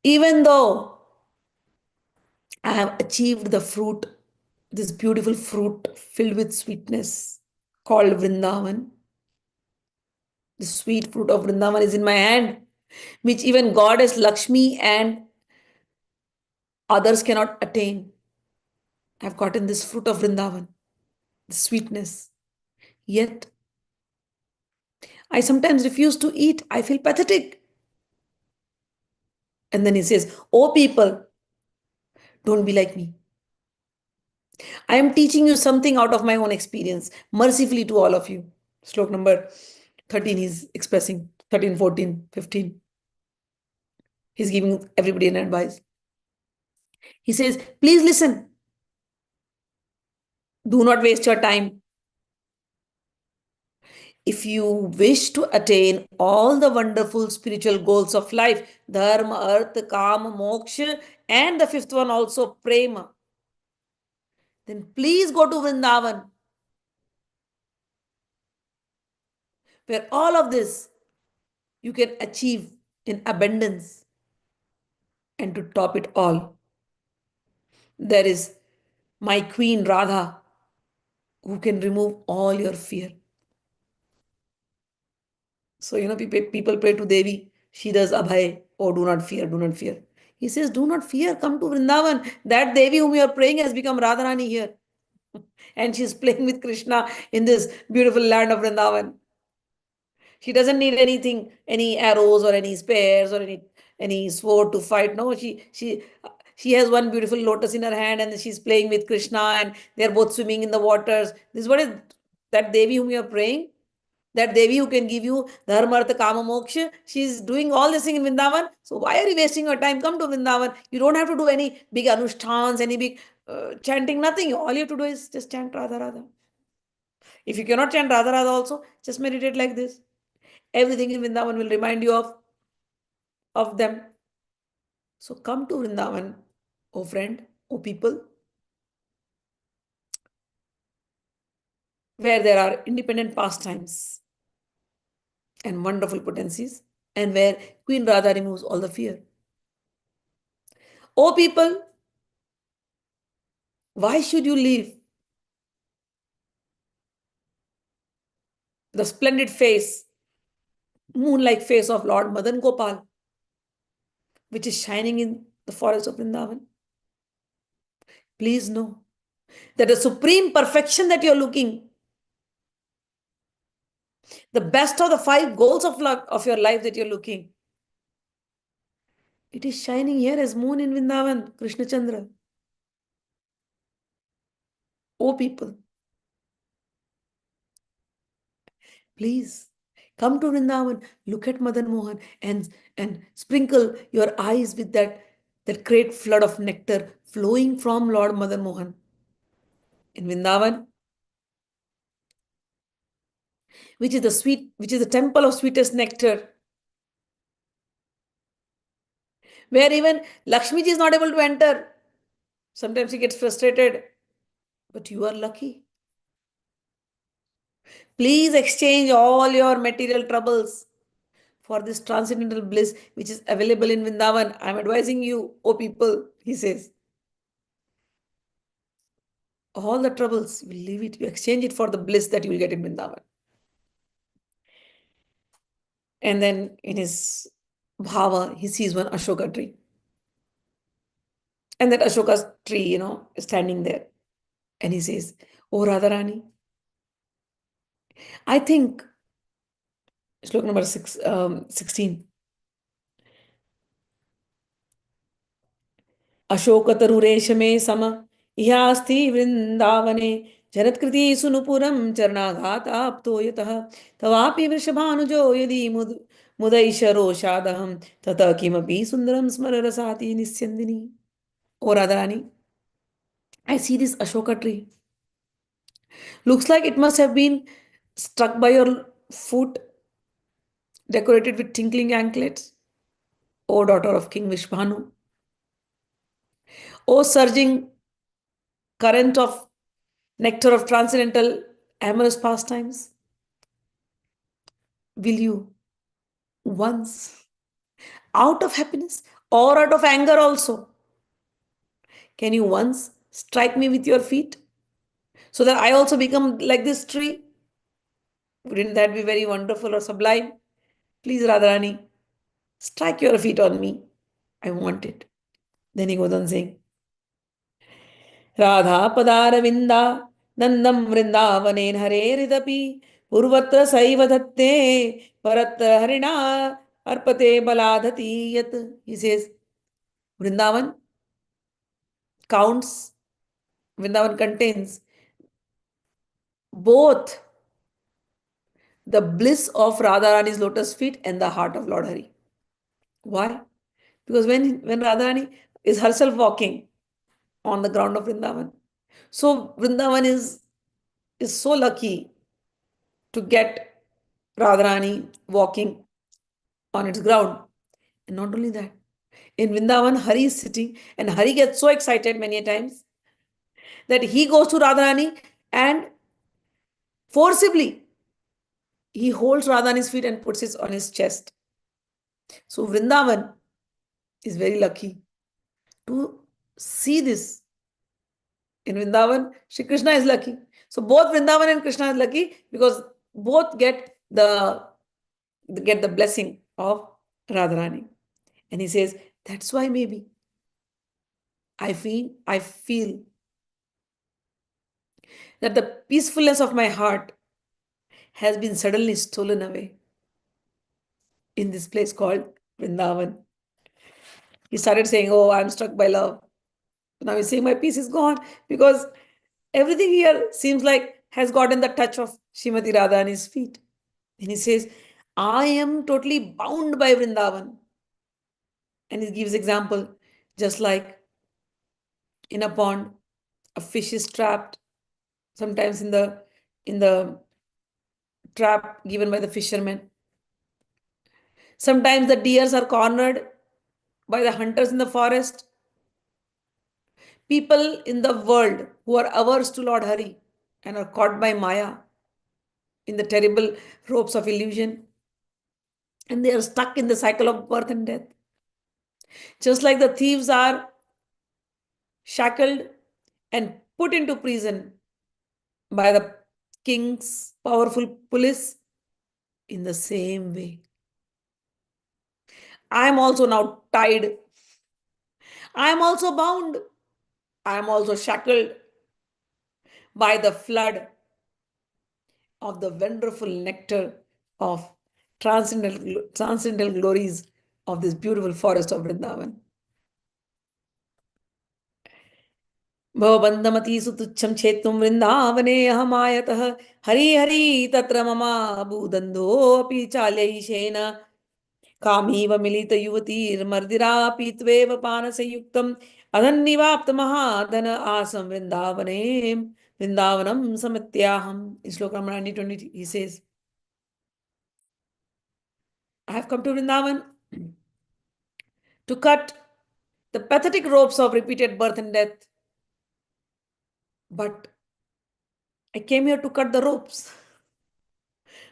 Even though I have achieved the fruit, this beautiful fruit filled with sweetness called Vrindavan, the sweet fruit of Vrindavan is in my hand, which even Goddess Lakshmi and others cannot attain. I've gotten this fruit of Vrindavan, the sweetness. Yet, I sometimes refuse to eat. I feel pathetic. And then he says, oh people, don't be like me. I am teaching you something out of my own experience, mercifully to all of you. Slok number 13, he's expressing 13, 14, 15. He's giving everybody an advice. He says, please listen. Do not waste your time. If you wish to attain all the wonderful spiritual goals of life, dharma, artha, kama, moksha, and the fifth one also, prema, then please go to Vrindavan, where all of this you can achieve in abundance. And to top it all, there is my queen Radha, who can remove all your fear. So, people pray to Devi. She does Abhay. Oh, do not fear, do not fear. He says, do not fear, come to Vrindavan. That Devi whom you are praying has become Radharani here. And she's playing with Krishna in this beautiful land of Vrindavan. She doesn't need anything, any arrows or any spears or any sword to fight. No, she has one beautiful lotus in her hand and she's playing with Krishna and they're both swimming in the waters. This is what is that Devi whom you are praying. That Devi who can give you dharma, artha, kama, moksha, she's doing all this thing in Vrindavan. So why are you wasting your time? Come to Vrindavan. You don't have to do any big anushtans, any big chanting, nothing. All you have to do is just chant Radha Radha. If you cannot chant Radha Radha also, just meditate like this. Everything in Vrindavan will remind you of them. So come to Vrindavan, oh friend, oh people, where there are independent pastimes and wonderful potencies, and where Queen Radha removes all the fear. Oh people, why should you leave the splendid face, moon-like face of Lord Madan Gopal, which is shining in the forest of Vrindavan? Please know that the supreme perfection that you're looking, the best of the five goals of your life that you're looking, it is shining here as moon in Vrindavan, Krishna Chandra. Oh people, please come to Vrindavan, look at Madan Mohan and sprinkle your eyes with that great flood of nectar flowing from Lord Madan Mohan in Vrindavan, which is the temple of sweetest nectar, where even Lakshmi ji is not able to enter. Sometimes he gets frustrated, but you are lucky. Please exchange all your material troubles for this transcendental bliss which is available in Vrindavan. I am advising you, O people, he says. All the troubles, you leave it, you exchange it for the bliss that you will get in Vrindavan. And then in his bhava, he sees one Ashoka tree. And that Ashoka tree, is standing there. And he says, Oh Radharani, I think, Shloka number 16. अशोकतरुरेशमे सम इहास्ति वृंदावने जरत्कृति सुनुपुरं चरणाघाताप्तो यतः तवापि वृषभानुजो यदि मुदैशरोषादहं ततः किमपि सुंदरं स्मररसाति निस्यन्दिनी. O Radharani, I see this Ashoka tree. Looks like it must have been struck by your foot, decorated with tinkling anklets. O daughter of King Vishbhanu, O surging current of nectar of transcendental amorous pastimes, will you once, out of happiness or out of anger also, can you once strike me with your feet so that I also become like this tree? Wouldn't that be very wonderful or sublime? Please, Radharani, strike your feet on me. I want it. Then he goes on saying, Radha पदारविन्दा नन्दं वृन्दावनेन हरेरिदपि पूर्वत्र सैव धत्ते परत्र हरिणा अर्पते बलाधति यत्. He says, Vrindavan counts, Vrindavan contains both the bliss of Radharani's lotus feet and the heart of Lord Hari. Why? Because when Radharani is herself walking on the ground of Vrindavan, so Vrindavan is so lucky to get Radharani walking on its ground. And not only that, in Vrindavan, Hari is sitting, and Hari gets so excited many a times that he goes to Radharani and forcibly he holds Radharani's feet and puts it on his chest. So Vrindavan is very lucky to see this. In Vrindavan, Shri Krishna is lucky. So both Vrindavan and Krishna is lucky because both get the blessing of Radharani. And he says, that's why maybe I feel that the peacefulness of my heart has been suddenly stolen away in this place called Vrindavan. He started saying, oh, I'm struck by love. Now he's saying my peace is gone because everything here seems like has gotten the touch of Srimati Radharani's feet. And he says, I am totally bound by Vrindavan. And he gives example, just like in a pond, a fish is trapped, sometimes in the trap given by the fishermen. Sometimes the deers are cornered by the hunters in the forest, people in the world who are averse to Lord Hari and are caught by Maya in the terrible ropes of illusion, and they are stuck in the cycle of birth and death. Just like the thieves are shackled and put into prison by the king's powerful police, in the same way, I am also now tied. I am also bound. I am also shackled by the flood of the wonderful nectar of transcendental glories of this beautiful forest of Vrindavan. भवबन्धमतीषु तुच्छं छेत्तुं वृन्दावने अहमायतः Hari Hari तत्र मम भूदन्धोऽपि चाल्यैषेण कामीव मिलितयुवतीर्मर्दिरापि त्वेव पानसयुक्तम् अधन्निवाप्तमहाधन आसं वृन्दावने वृन्दावनं समित्याहम्. In Shloka number 90, he says, I have come to Vrindavan to cut the pathetic ropes of repeated birth and death. But I came here to cut the ropes.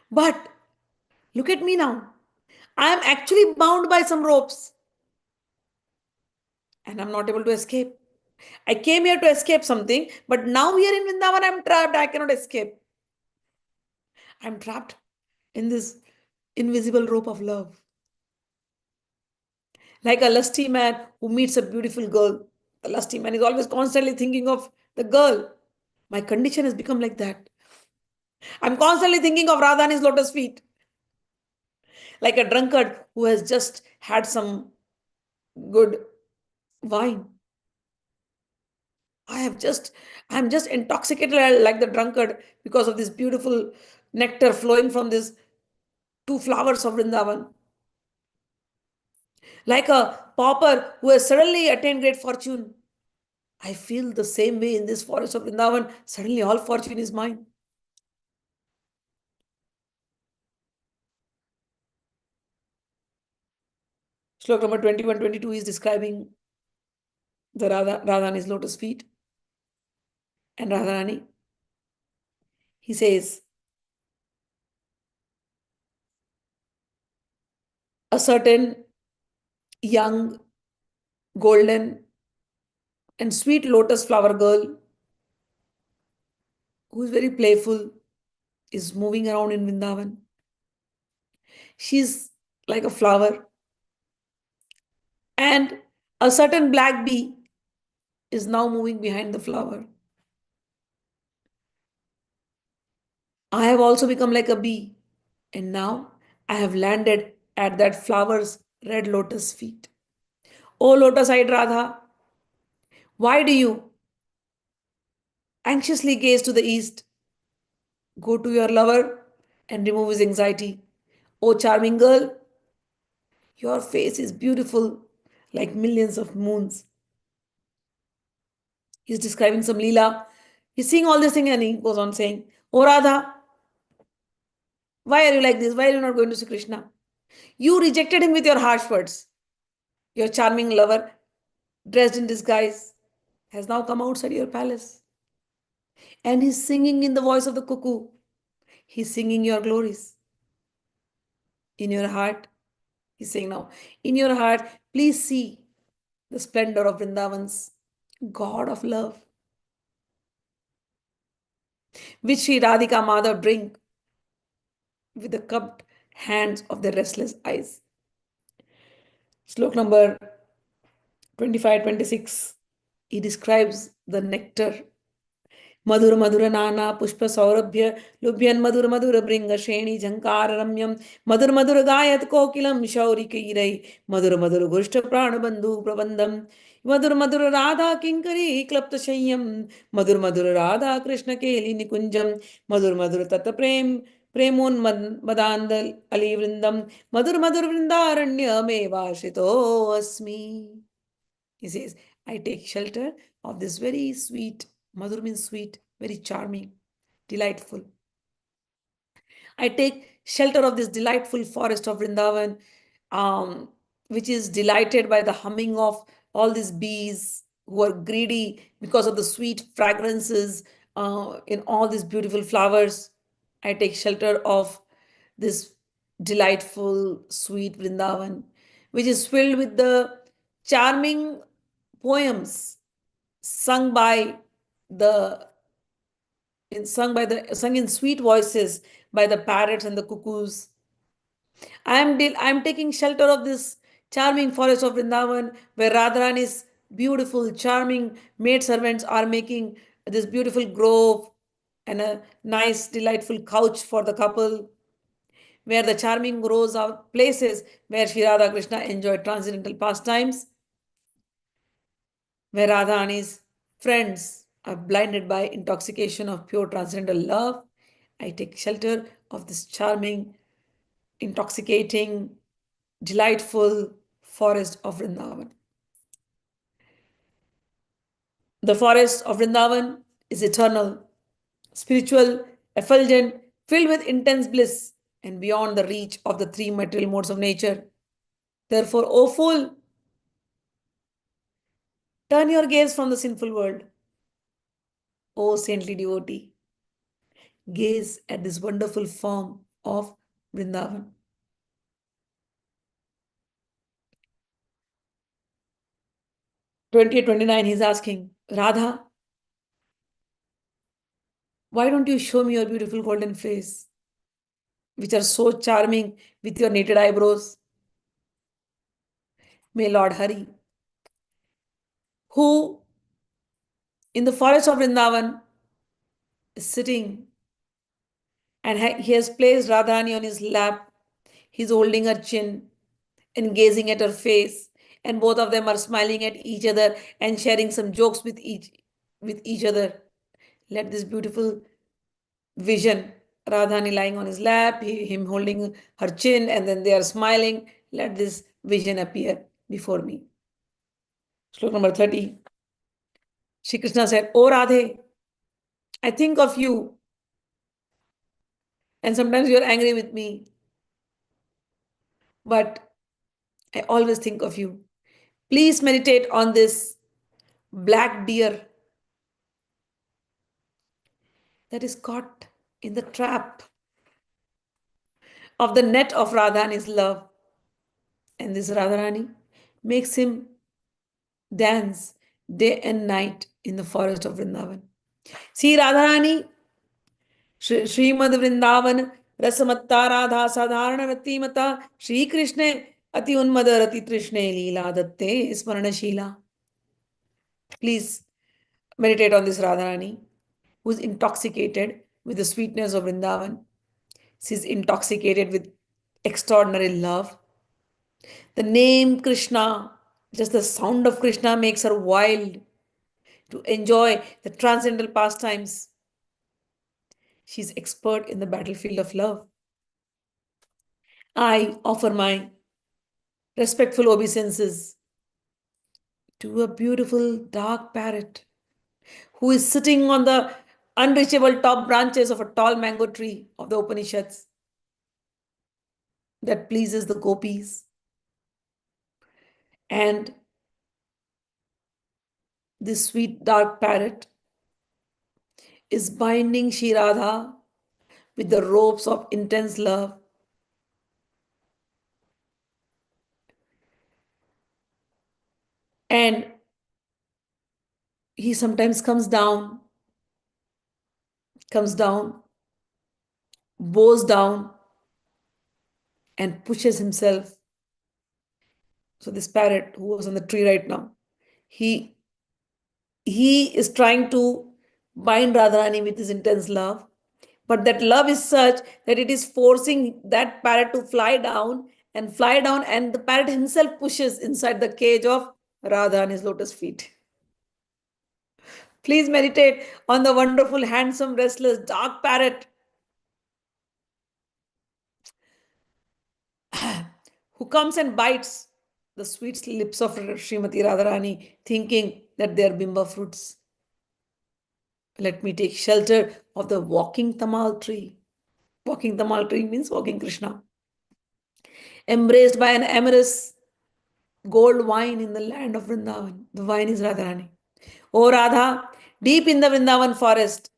But look at me now. I am actually bound by some ropes and I'm not able to escape. I came here to escape something, but now here in Vrindavan, I'm trapped. I cannot escape. I'm trapped in this invisible rope of love. Like a lusty man who meets a beautiful girl. The lusty man is always constantly thinking of the girl. My condition has become like that. I'm constantly thinking of Radharani's lotus feet. Like a drunkard who has just had some good wine. I'm just intoxicated like the drunkard because of this beautiful nectar flowing from these two flowers of Vrindavan. Like a pauper who has suddenly attained great fortune. I feel the same way in this forest of Vrindavan. Suddenly all fortune is mine. Shloka number 21, 22 is describing the Radharani's lotus feet and Radharani. He says, a certain young, golden, and sweet lotus flower girl who is very playful is moving around in Vrindavan. She's like a flower. And a certain black bee is now moving behind the flower. I have also become like a bee. And now I have landed at that flower's red lotus feet. Oh, lotus-eyed Radha, why do you anxiously gaze to the east? Go to your lover and remove his anxiety. Oh, charming girl, your face is beautiful like millions of moons. He's describing some leela. He's seeing all this thing and he goes on saying, Oh, Radha, why are you like this? Why are you not going to see Krishna? You rejected him with your harsh words. Your charming lover, dressed in disguise, has now come outside your palace. And he's singing in the voice of the cuckoo. He's singing your glories. In your heart, he's saying now, in your heart, please see the splendor of Vrindavan's God of love, which Sri Radhika Madhav drink with the cupped hands of their restless eyes. Slok number 25, 26. He describes the nectar. मधुर मधुर नाना पुष्प सौरभ्य लुभ्यन मधुर मधुर भृंग श्रेणी झंकार रम्यम मधुर मधुर गायत कोकिलम शौरी कीरई मधुर मधुर घुष्ट प्राण बंधु प्रबंधम मधुर मधुर राधा किंकरी क्लप्त संयम मधुर मधुर राधा कृष्ण केली निकुंजम मधुर मधुर तत् प्रेम प्रेमोन्मदांद अली वृंदम मधुर मधुर वृंदारण्य मेवाश्रितो अस्मि. He says, I take shelter of this very sweet, Madhur means sweet, very charming, delightful. I take shelter of this delightful forest of Vrindavan, which is delighted by the humming of all these bees who are greedy because of the sweet fragrances in all these beautiful flowers. I take shelter of this delightful, sweet Vrindavan, which is filled with the charming poems sung by the sung in sweet voices by the parrots and the cuckoos. I'm taking shelter of this charming forest of Vrindavan, where Radharani's beautiful, charming maid servants are making this beautiful grove and a nice, delightful couch for the couple, where the charming groves are places where Sri Radha Krishna enjoyed transcendental pastimes, where Radharani's friends are blinded by intoxication of pure transcendental love. I take shelter of this charming, intoxicating, delightful forest of Vrindavan. The forest of Vrindavan is eternal, spiritual, effulgent, filled with intense bliss, and beyond the reach of the three material modes of nature. Therefore, O fool, turn your gaze from the sinful world. O saintly devotee, gaze at this wonderful form of Vrindavan. 28-29, he's asking, Radha, why don't you show me your beautiful golden face, which are so charming with your knitted eyebrows? May Lord Hari, who in the forest of Vrindavan is sitting and he has placed Radharani on his lap. He's holding her chin and gazing at her face, and both of them are smiling at each other and sharing some jokes with each other. Let this beautiful vision, Radharani lying on his lap, him holding her chin, and then they are smiling. Let this vision appear before me. Shloka number 30. Shri Krishna said, "O Radhe, I think of you, and sometimes you're angry with me, but I always think of you. Please meditate on this black deer that is caught in the trap of the net of Radharani's love. And this Radharani makes him dance day and night in the forest of Vrindavan. See Radharani, Srimad Vrindavan, Rasamatta Radha Sadharana Ratimata, Shri Krishna, Ati Unmada Rati Trishne Leela Datte Smarana Sheela. Please meditate on this Radharani, who is intoxicated with the sweetness of Vrindavan. She is intoxicated with extraordinary love. The name Krishna, just the sound of Krishna makes her wild to enjoy the transcendental pastimes. She's expert in the battlefield of love. I offer my respectful obeisances to a beautiful dark parrot who is sitting on the unreachable top branches of a tall mango tree of the Upanishads that pleases the gopis. And this sweet dark parrot is binding Shri Radha with the ropes of intense love. And he sometimes comes down, bows down, and pushes himself. So this parrot who was on the tree right now, he he is trying to bind Radharani with his intense love. But that love is such that it is forcing that parrot to fly down, and the parrot himself pushes inside the cage of Radha on his lotus feet. Please meditate on the wonderful, handsome, restless, dark parrot who comes and bites the sweet lips of Srimati Radharani, thinking that they are bimba fruits. Let me take shelter of the walking tamal tree. Walking tamal tree means walking Krishna. Embraced by an amorous gold wine in the land of Vrindavan. The wine is Radharani. O Radha, deep in the Vrindavan forest,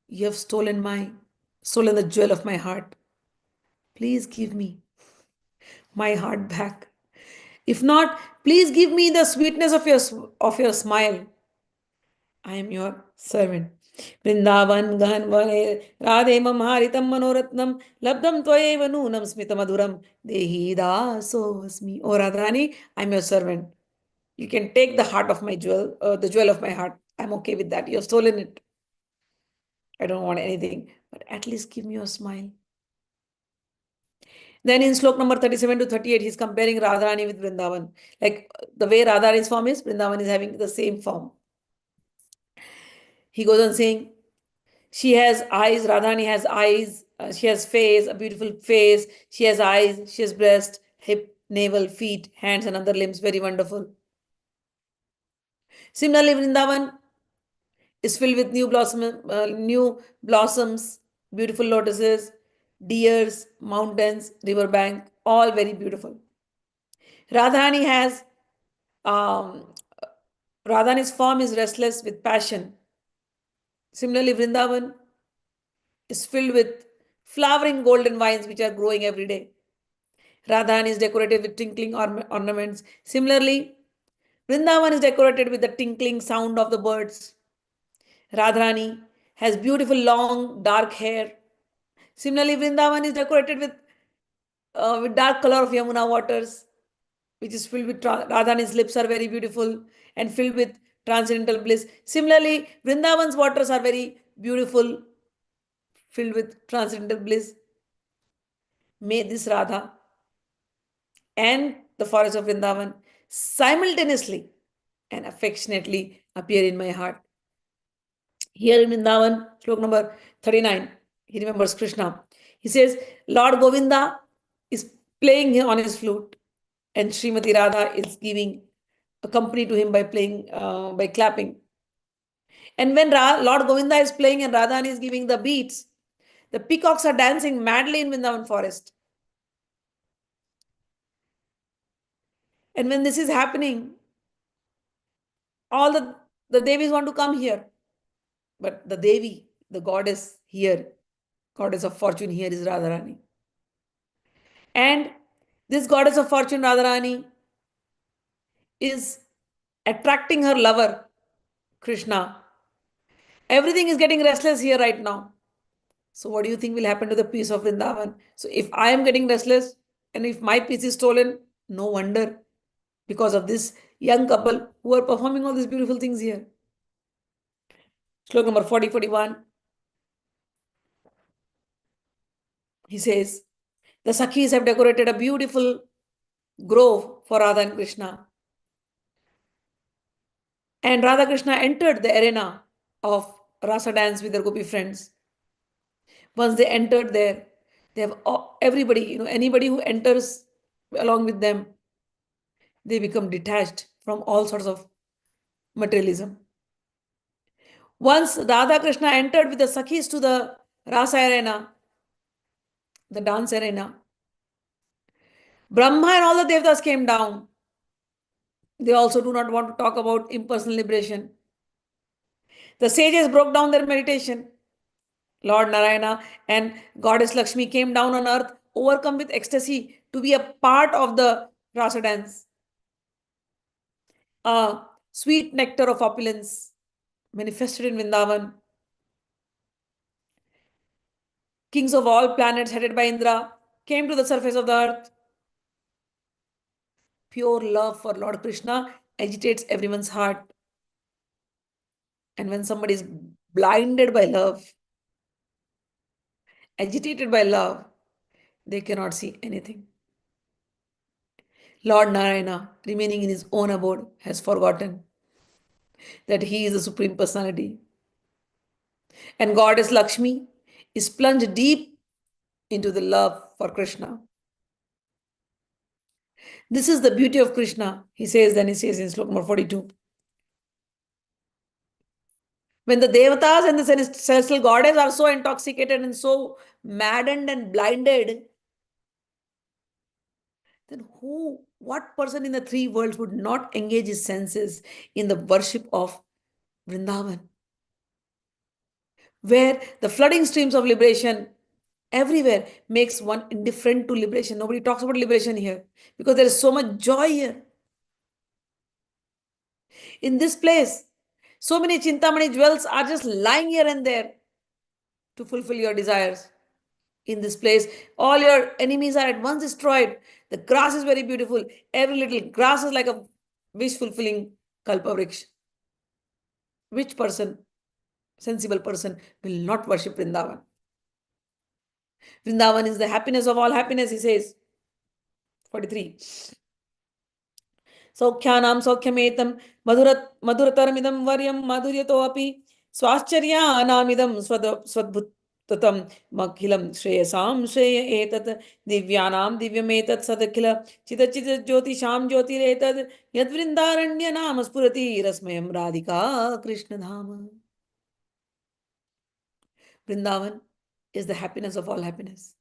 you have stolen the jewel of my heart. Please give me my heart back. If not, please give me the sweetness of your smile. I am your servant. Vrindavan Gahan Vane Radhe Mamharitam Manoratnam Labdam Tvayeva Nunam Smita Dehi Daso Asmi. O Radharani, I am your servant. You can take the heart of my jewel, the jewel of my heart. I'm okay with that. You have stolen it. I don't want anything. But at least give me your smile. Then in slok number 37 to 38, he's comparing Radharani with Vrindavan. Like the way Radharani's form is, Vrindavan is having the same form. He goes on saying, she has eyes, Radharani has eyes, she has face, a beautiful face, she has eyes, she has breast, hip, navel, feet, hands, and other limbs, very wonderful. Similarly, Vrindavan is filled with new blossoms, beautiful lotuses, deers, mountains, river bank, all very beautiful. Radharani has um, Radharani's form is restless with passion. Similarly, Vrindavan is filled with flowering golden vines which are growing every day. Radharani is decorated with tinkling ornaments. Similarly, Vrindavan is decorated with the tinkling sound of the birds. Radharani has beautiful long dark hair. Similarly, Vrindavan is decorated with dark color of Yamuna waters, which is filled with Radharani's lips are very beautiful and filled with transcendental bliss. Similarly, Vrindavan's waters are very beautiful, filled with transcendental bliss. May this Radha and the forest of Vrindavan simultaneously and affectionately appear in my heart. Here in Vrindavan, slok number 39, he remembers Krishna. He says, Lord Govinda is playing on his flute, and Srimati Radha is giving a company to him by playing, by clapping. And when Lord Govinda is playing and Radharani is giving the beats, the peacocks are dancing madly in Vrindavan forest. And when this is happening, all the Devis want to come here. But the Devi, the goddess here, goddess of fortune here is Radharani. And this goddess of fortune, Radharani, is attracting her lover, Krishna. Everything is getting restless here right now. So, what do you think will happen to the peace of Vrindavan? So, if I am getting restless and if my peace is stolen, no wonder because of this young couple who are performing all these beautiful things here. Slok number 41. He says, the Sakhis have decorated a beautiful grove for Radha and Krishna. And Radha Krishna entered the arena of Rasa dance with their gopi friends. Once they entered there, they have everybody, anybody who enters along with them, they become detached from all sorts of materialism. Once Radha Krishna entered with the Sakhis to the Rasa arena, the dance arena, Brahma and all the Devtas came down. They also do not want to talk about impersonal liberation. The sages broke down their meditation. Lord Narayana and Goddess Lakshmi came down on earth, overcome with ecstasy, to be a part of the Rasa dance. A sweet nectar of opulence manifested in Vrindavan. Kings of all planets, headed by Indra, came to the surface of the earth. Pure love for Lord Krishna agitates everyone's heart. And when somebody is blinded by love, agitated by love, they cannot see anything. Lord Narayana, remaining in his own abode, has forgotten that he is the Supreme Personality. And Goddess Lakshmi is plunged deep into the love for Krishna. This is the beauty of Krishna, he says in slok number 42. When the Devatas and the celestial goddess are so intoxicated and so maddened and blinded, then what person in the three worlds would not engage his senses in the worship of Vrindavan, where the flooding streams of liberation everywhere makes one indifferent to liberation? Nobody talks about liberation here because there is so much joy here. In this place, so many Chintamani jewels are just lying here and there to fulfill your desires. In this place, all your enemies are at once destroyed. The grass is very beautiful. Every little grass is like a wish fulfilling kalpavriksha. Which person, sensible person, will not worship Vrindavan? Vrindavan is the happiness of all happiness, he says. 43. सौख्यानां सौख्यमेतं मधुरतरमिदं वर्यं माधुर्यतोऽपि स्वाश्चर्यानामिदं स्वद्भुतम् मखिलं श्रेयसां श्रेय एतत् दिव्यानां दिव्यमेतत् सदखिल चिदचिद ज्योतिषां ज्योतिरेतत् यद्वृन्दारण्य नाम स्फुरति रसमयं Radhika Krishnadham. Vrindavan is the happiness of all happiness.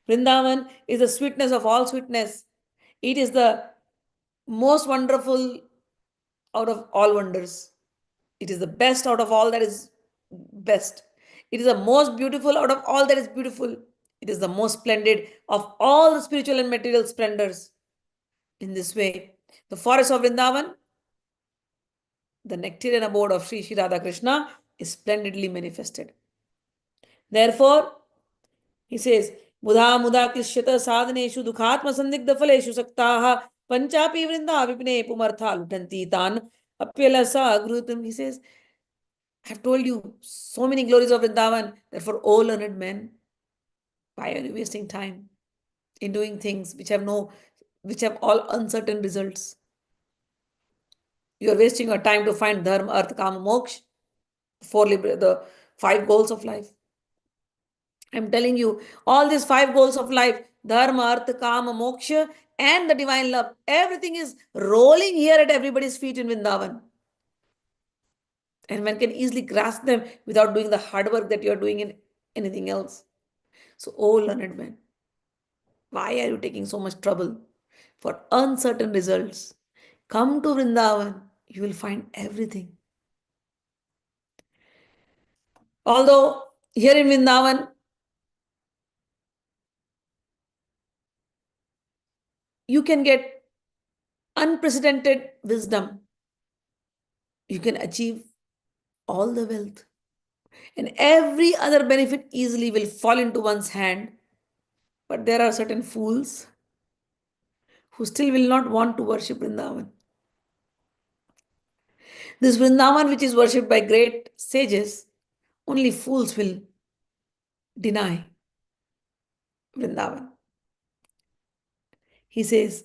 Vrindavan is the sweetness of all sweetness. It is the most wonderful out of all wonders. It is the best out of all that is best. It is the most beautiful out of all that is beautiful. It is the most splendid of all the spiritual and material splendors. In this way, the forest of Vrindavan, the nectarian abode of Sri Radha Krishna, is splendidly manifested. Therefore, he says, Mudha Mudha Krishyata Sadhaneshu Dukhatma Sandigdha Phaleshu Saktaha Panchapi Vrinda Vipne Pumartha Lutanti Tan Apyalasa Grutam. He says, I have told you so many glories of Vrindavan that for all learned men, why are you wasting time in doing things which have all uncertain results? You are wasting your time to find dharma, artha, kama, moksha, the 5 goals of life. I'm telling you, all these 5 goals of life, dharma, artha, kama, moksha, and the divine love, everything is rolling here at everybody's feet in Vrindavan. And one can easily grasp them without doing the hard work that you're doing in anything else. So, oh learned men, why are you taking so much trouble for uncertain results? Come to Vrindavan, you will find everything. Although here in Vrindavan, you can get unprecedented wisdom. You can achieve all the wealth. And every other benefit easily will fall into one's hand. But there are certain fools who still will not want to worship Vrindavan. This Vrindavan, which is worshipped by great sages, only fools will deny Vrindavan. He says,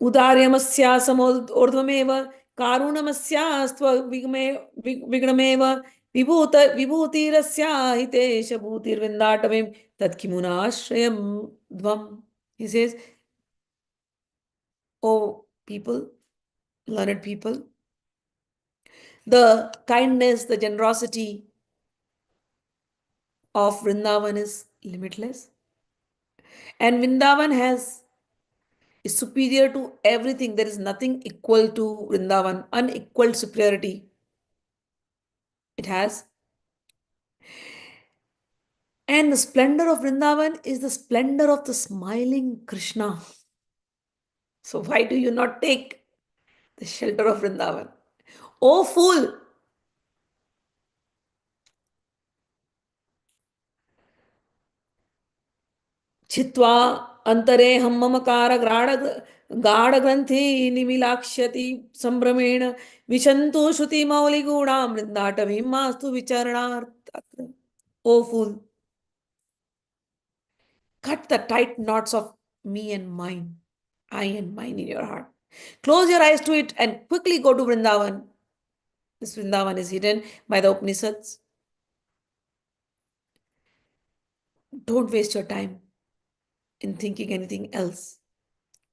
उदार्यमस्यासमोर्ध्वमेव कारुणमस्यास्त्वविघ्नमेव विभूतिरस्या Hitesh भूतिर्विन्दाटवीं तत्किमुनाश्रयं ध्वम्. He says, oh people, learned people, the kindness, the generosity of Vrindavan is limitless. And Vrindavan is superior to everything. There is nothing equal to Vrindavan, unequaled superiority. It has. And the splendor of Vrindavan is the splendor of the smiling Krishna. So why do you not take the shelter of Vrindavan? Oh fool! Chitva antare hammamkara गाढ़ ग्रंथि निमिलाक्ष्यति संभ्रमेण विशंतु श्रुति मौलि गूढ़ाम वृंदाटवीं मास्तु विचरणार्थ. O fool, cut the tight knots of me and mine, I and mine in your heart. Close your eyes to it and quickly go to Vrindavan. This Vrindavan is hidden by the Upanishads. Don't waste your time in thinking anything else.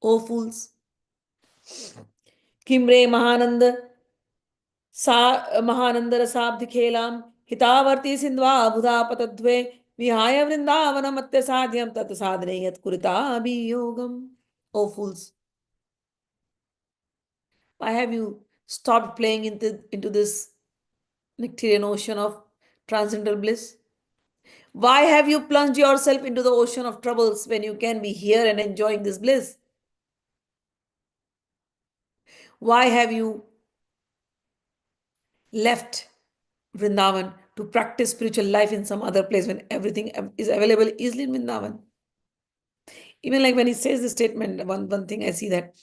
O fools, Kimre Mahananda Mahananda Rasabdi Khelam Hitavarti Sindhva Abhuda Patadve Vihaya Vrindavanam Atya Sadhyam Tat Sadhane Yat Kurita Abhiyogam. O fools, why have you stopped playing into this nectarian ocean of transcendental bliss? Why have you plunged yourself into the ocean of troubles when you can be here and enjoying this bliss? Why have you left Vrindavan to practice spiritual life in some other place when everything is available easily in Vrindavan? Even like when he says this statement, one thing I see that,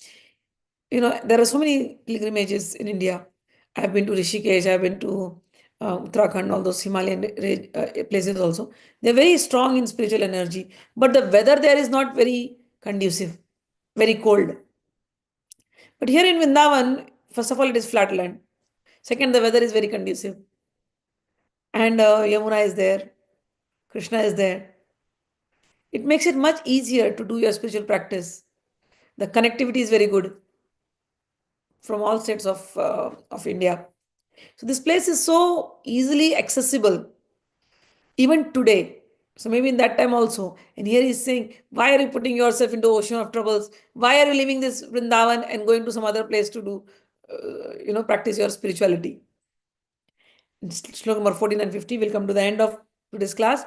there are so many pilgrimages in India. I've been to Rishikesh, I've been to Uttarakhand, all those Himalayan places also. They're very strong in spiritual energy, but the weather there is not very conducive, very cold. But here in Vrindavan, first of all, it is flat land. Second, the weather is very conducive. And Yamuna is there, Krishna is there. It makes it much easier to do your spiritual practice. The connectivity is very good from all states of India. So this place is so easily accessible even today. So maybe in that time also. And here he's saying, why are you putting yourself into ocean of troubles? Why are you leaving this Vrindavan and going to some other place to do, practice your spirituality? In Shloka number 14 and 50, we'll come to the end of today's class.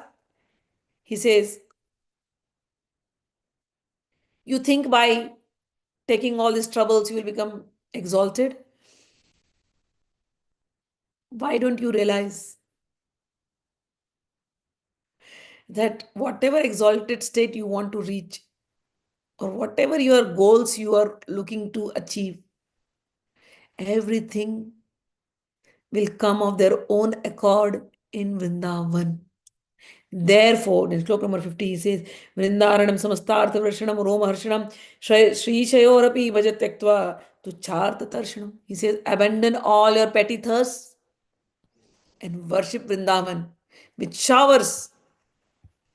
He says, you think by taking all these troubles you will become exalted? Why don't you realize that whatever exalted state you want to reach, or whatever your goals you are looking to achieve, everything will come of their own accord in Vrindavan. Therefore, in Shloka number 50, he says, Vrindaranam samastartha varshanam roma harshanam shri shayorapi vajatektva to charta tarshanam. He says, abandon all your petty thirsts and worship Vrindavan, which showers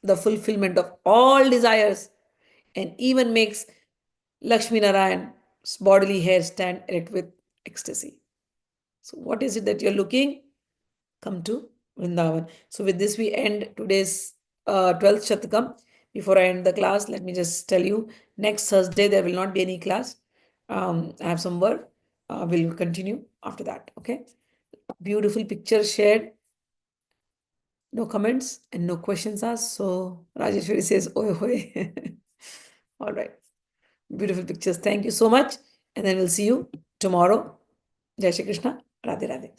the fulfillment of all desires and even makes Lakshmi Narayan's bodily hair stand erect with ecstasy. So, what is it that you're looking? Come to Vrindavan. So, with this, we end today's 12th Shatakam. Before I end the class, let me just tell you next Thursday, there will not be any class. I have some work. We'll continue after that. Okay. Beautiful picture shared. No comments and no questions asked. So, Rajeshwari says, oi, oi. All right. Beautiful pictures. Thank you so much. And then we'll see you tomorrow. Jai Shri Krishna. Radhe Radhe.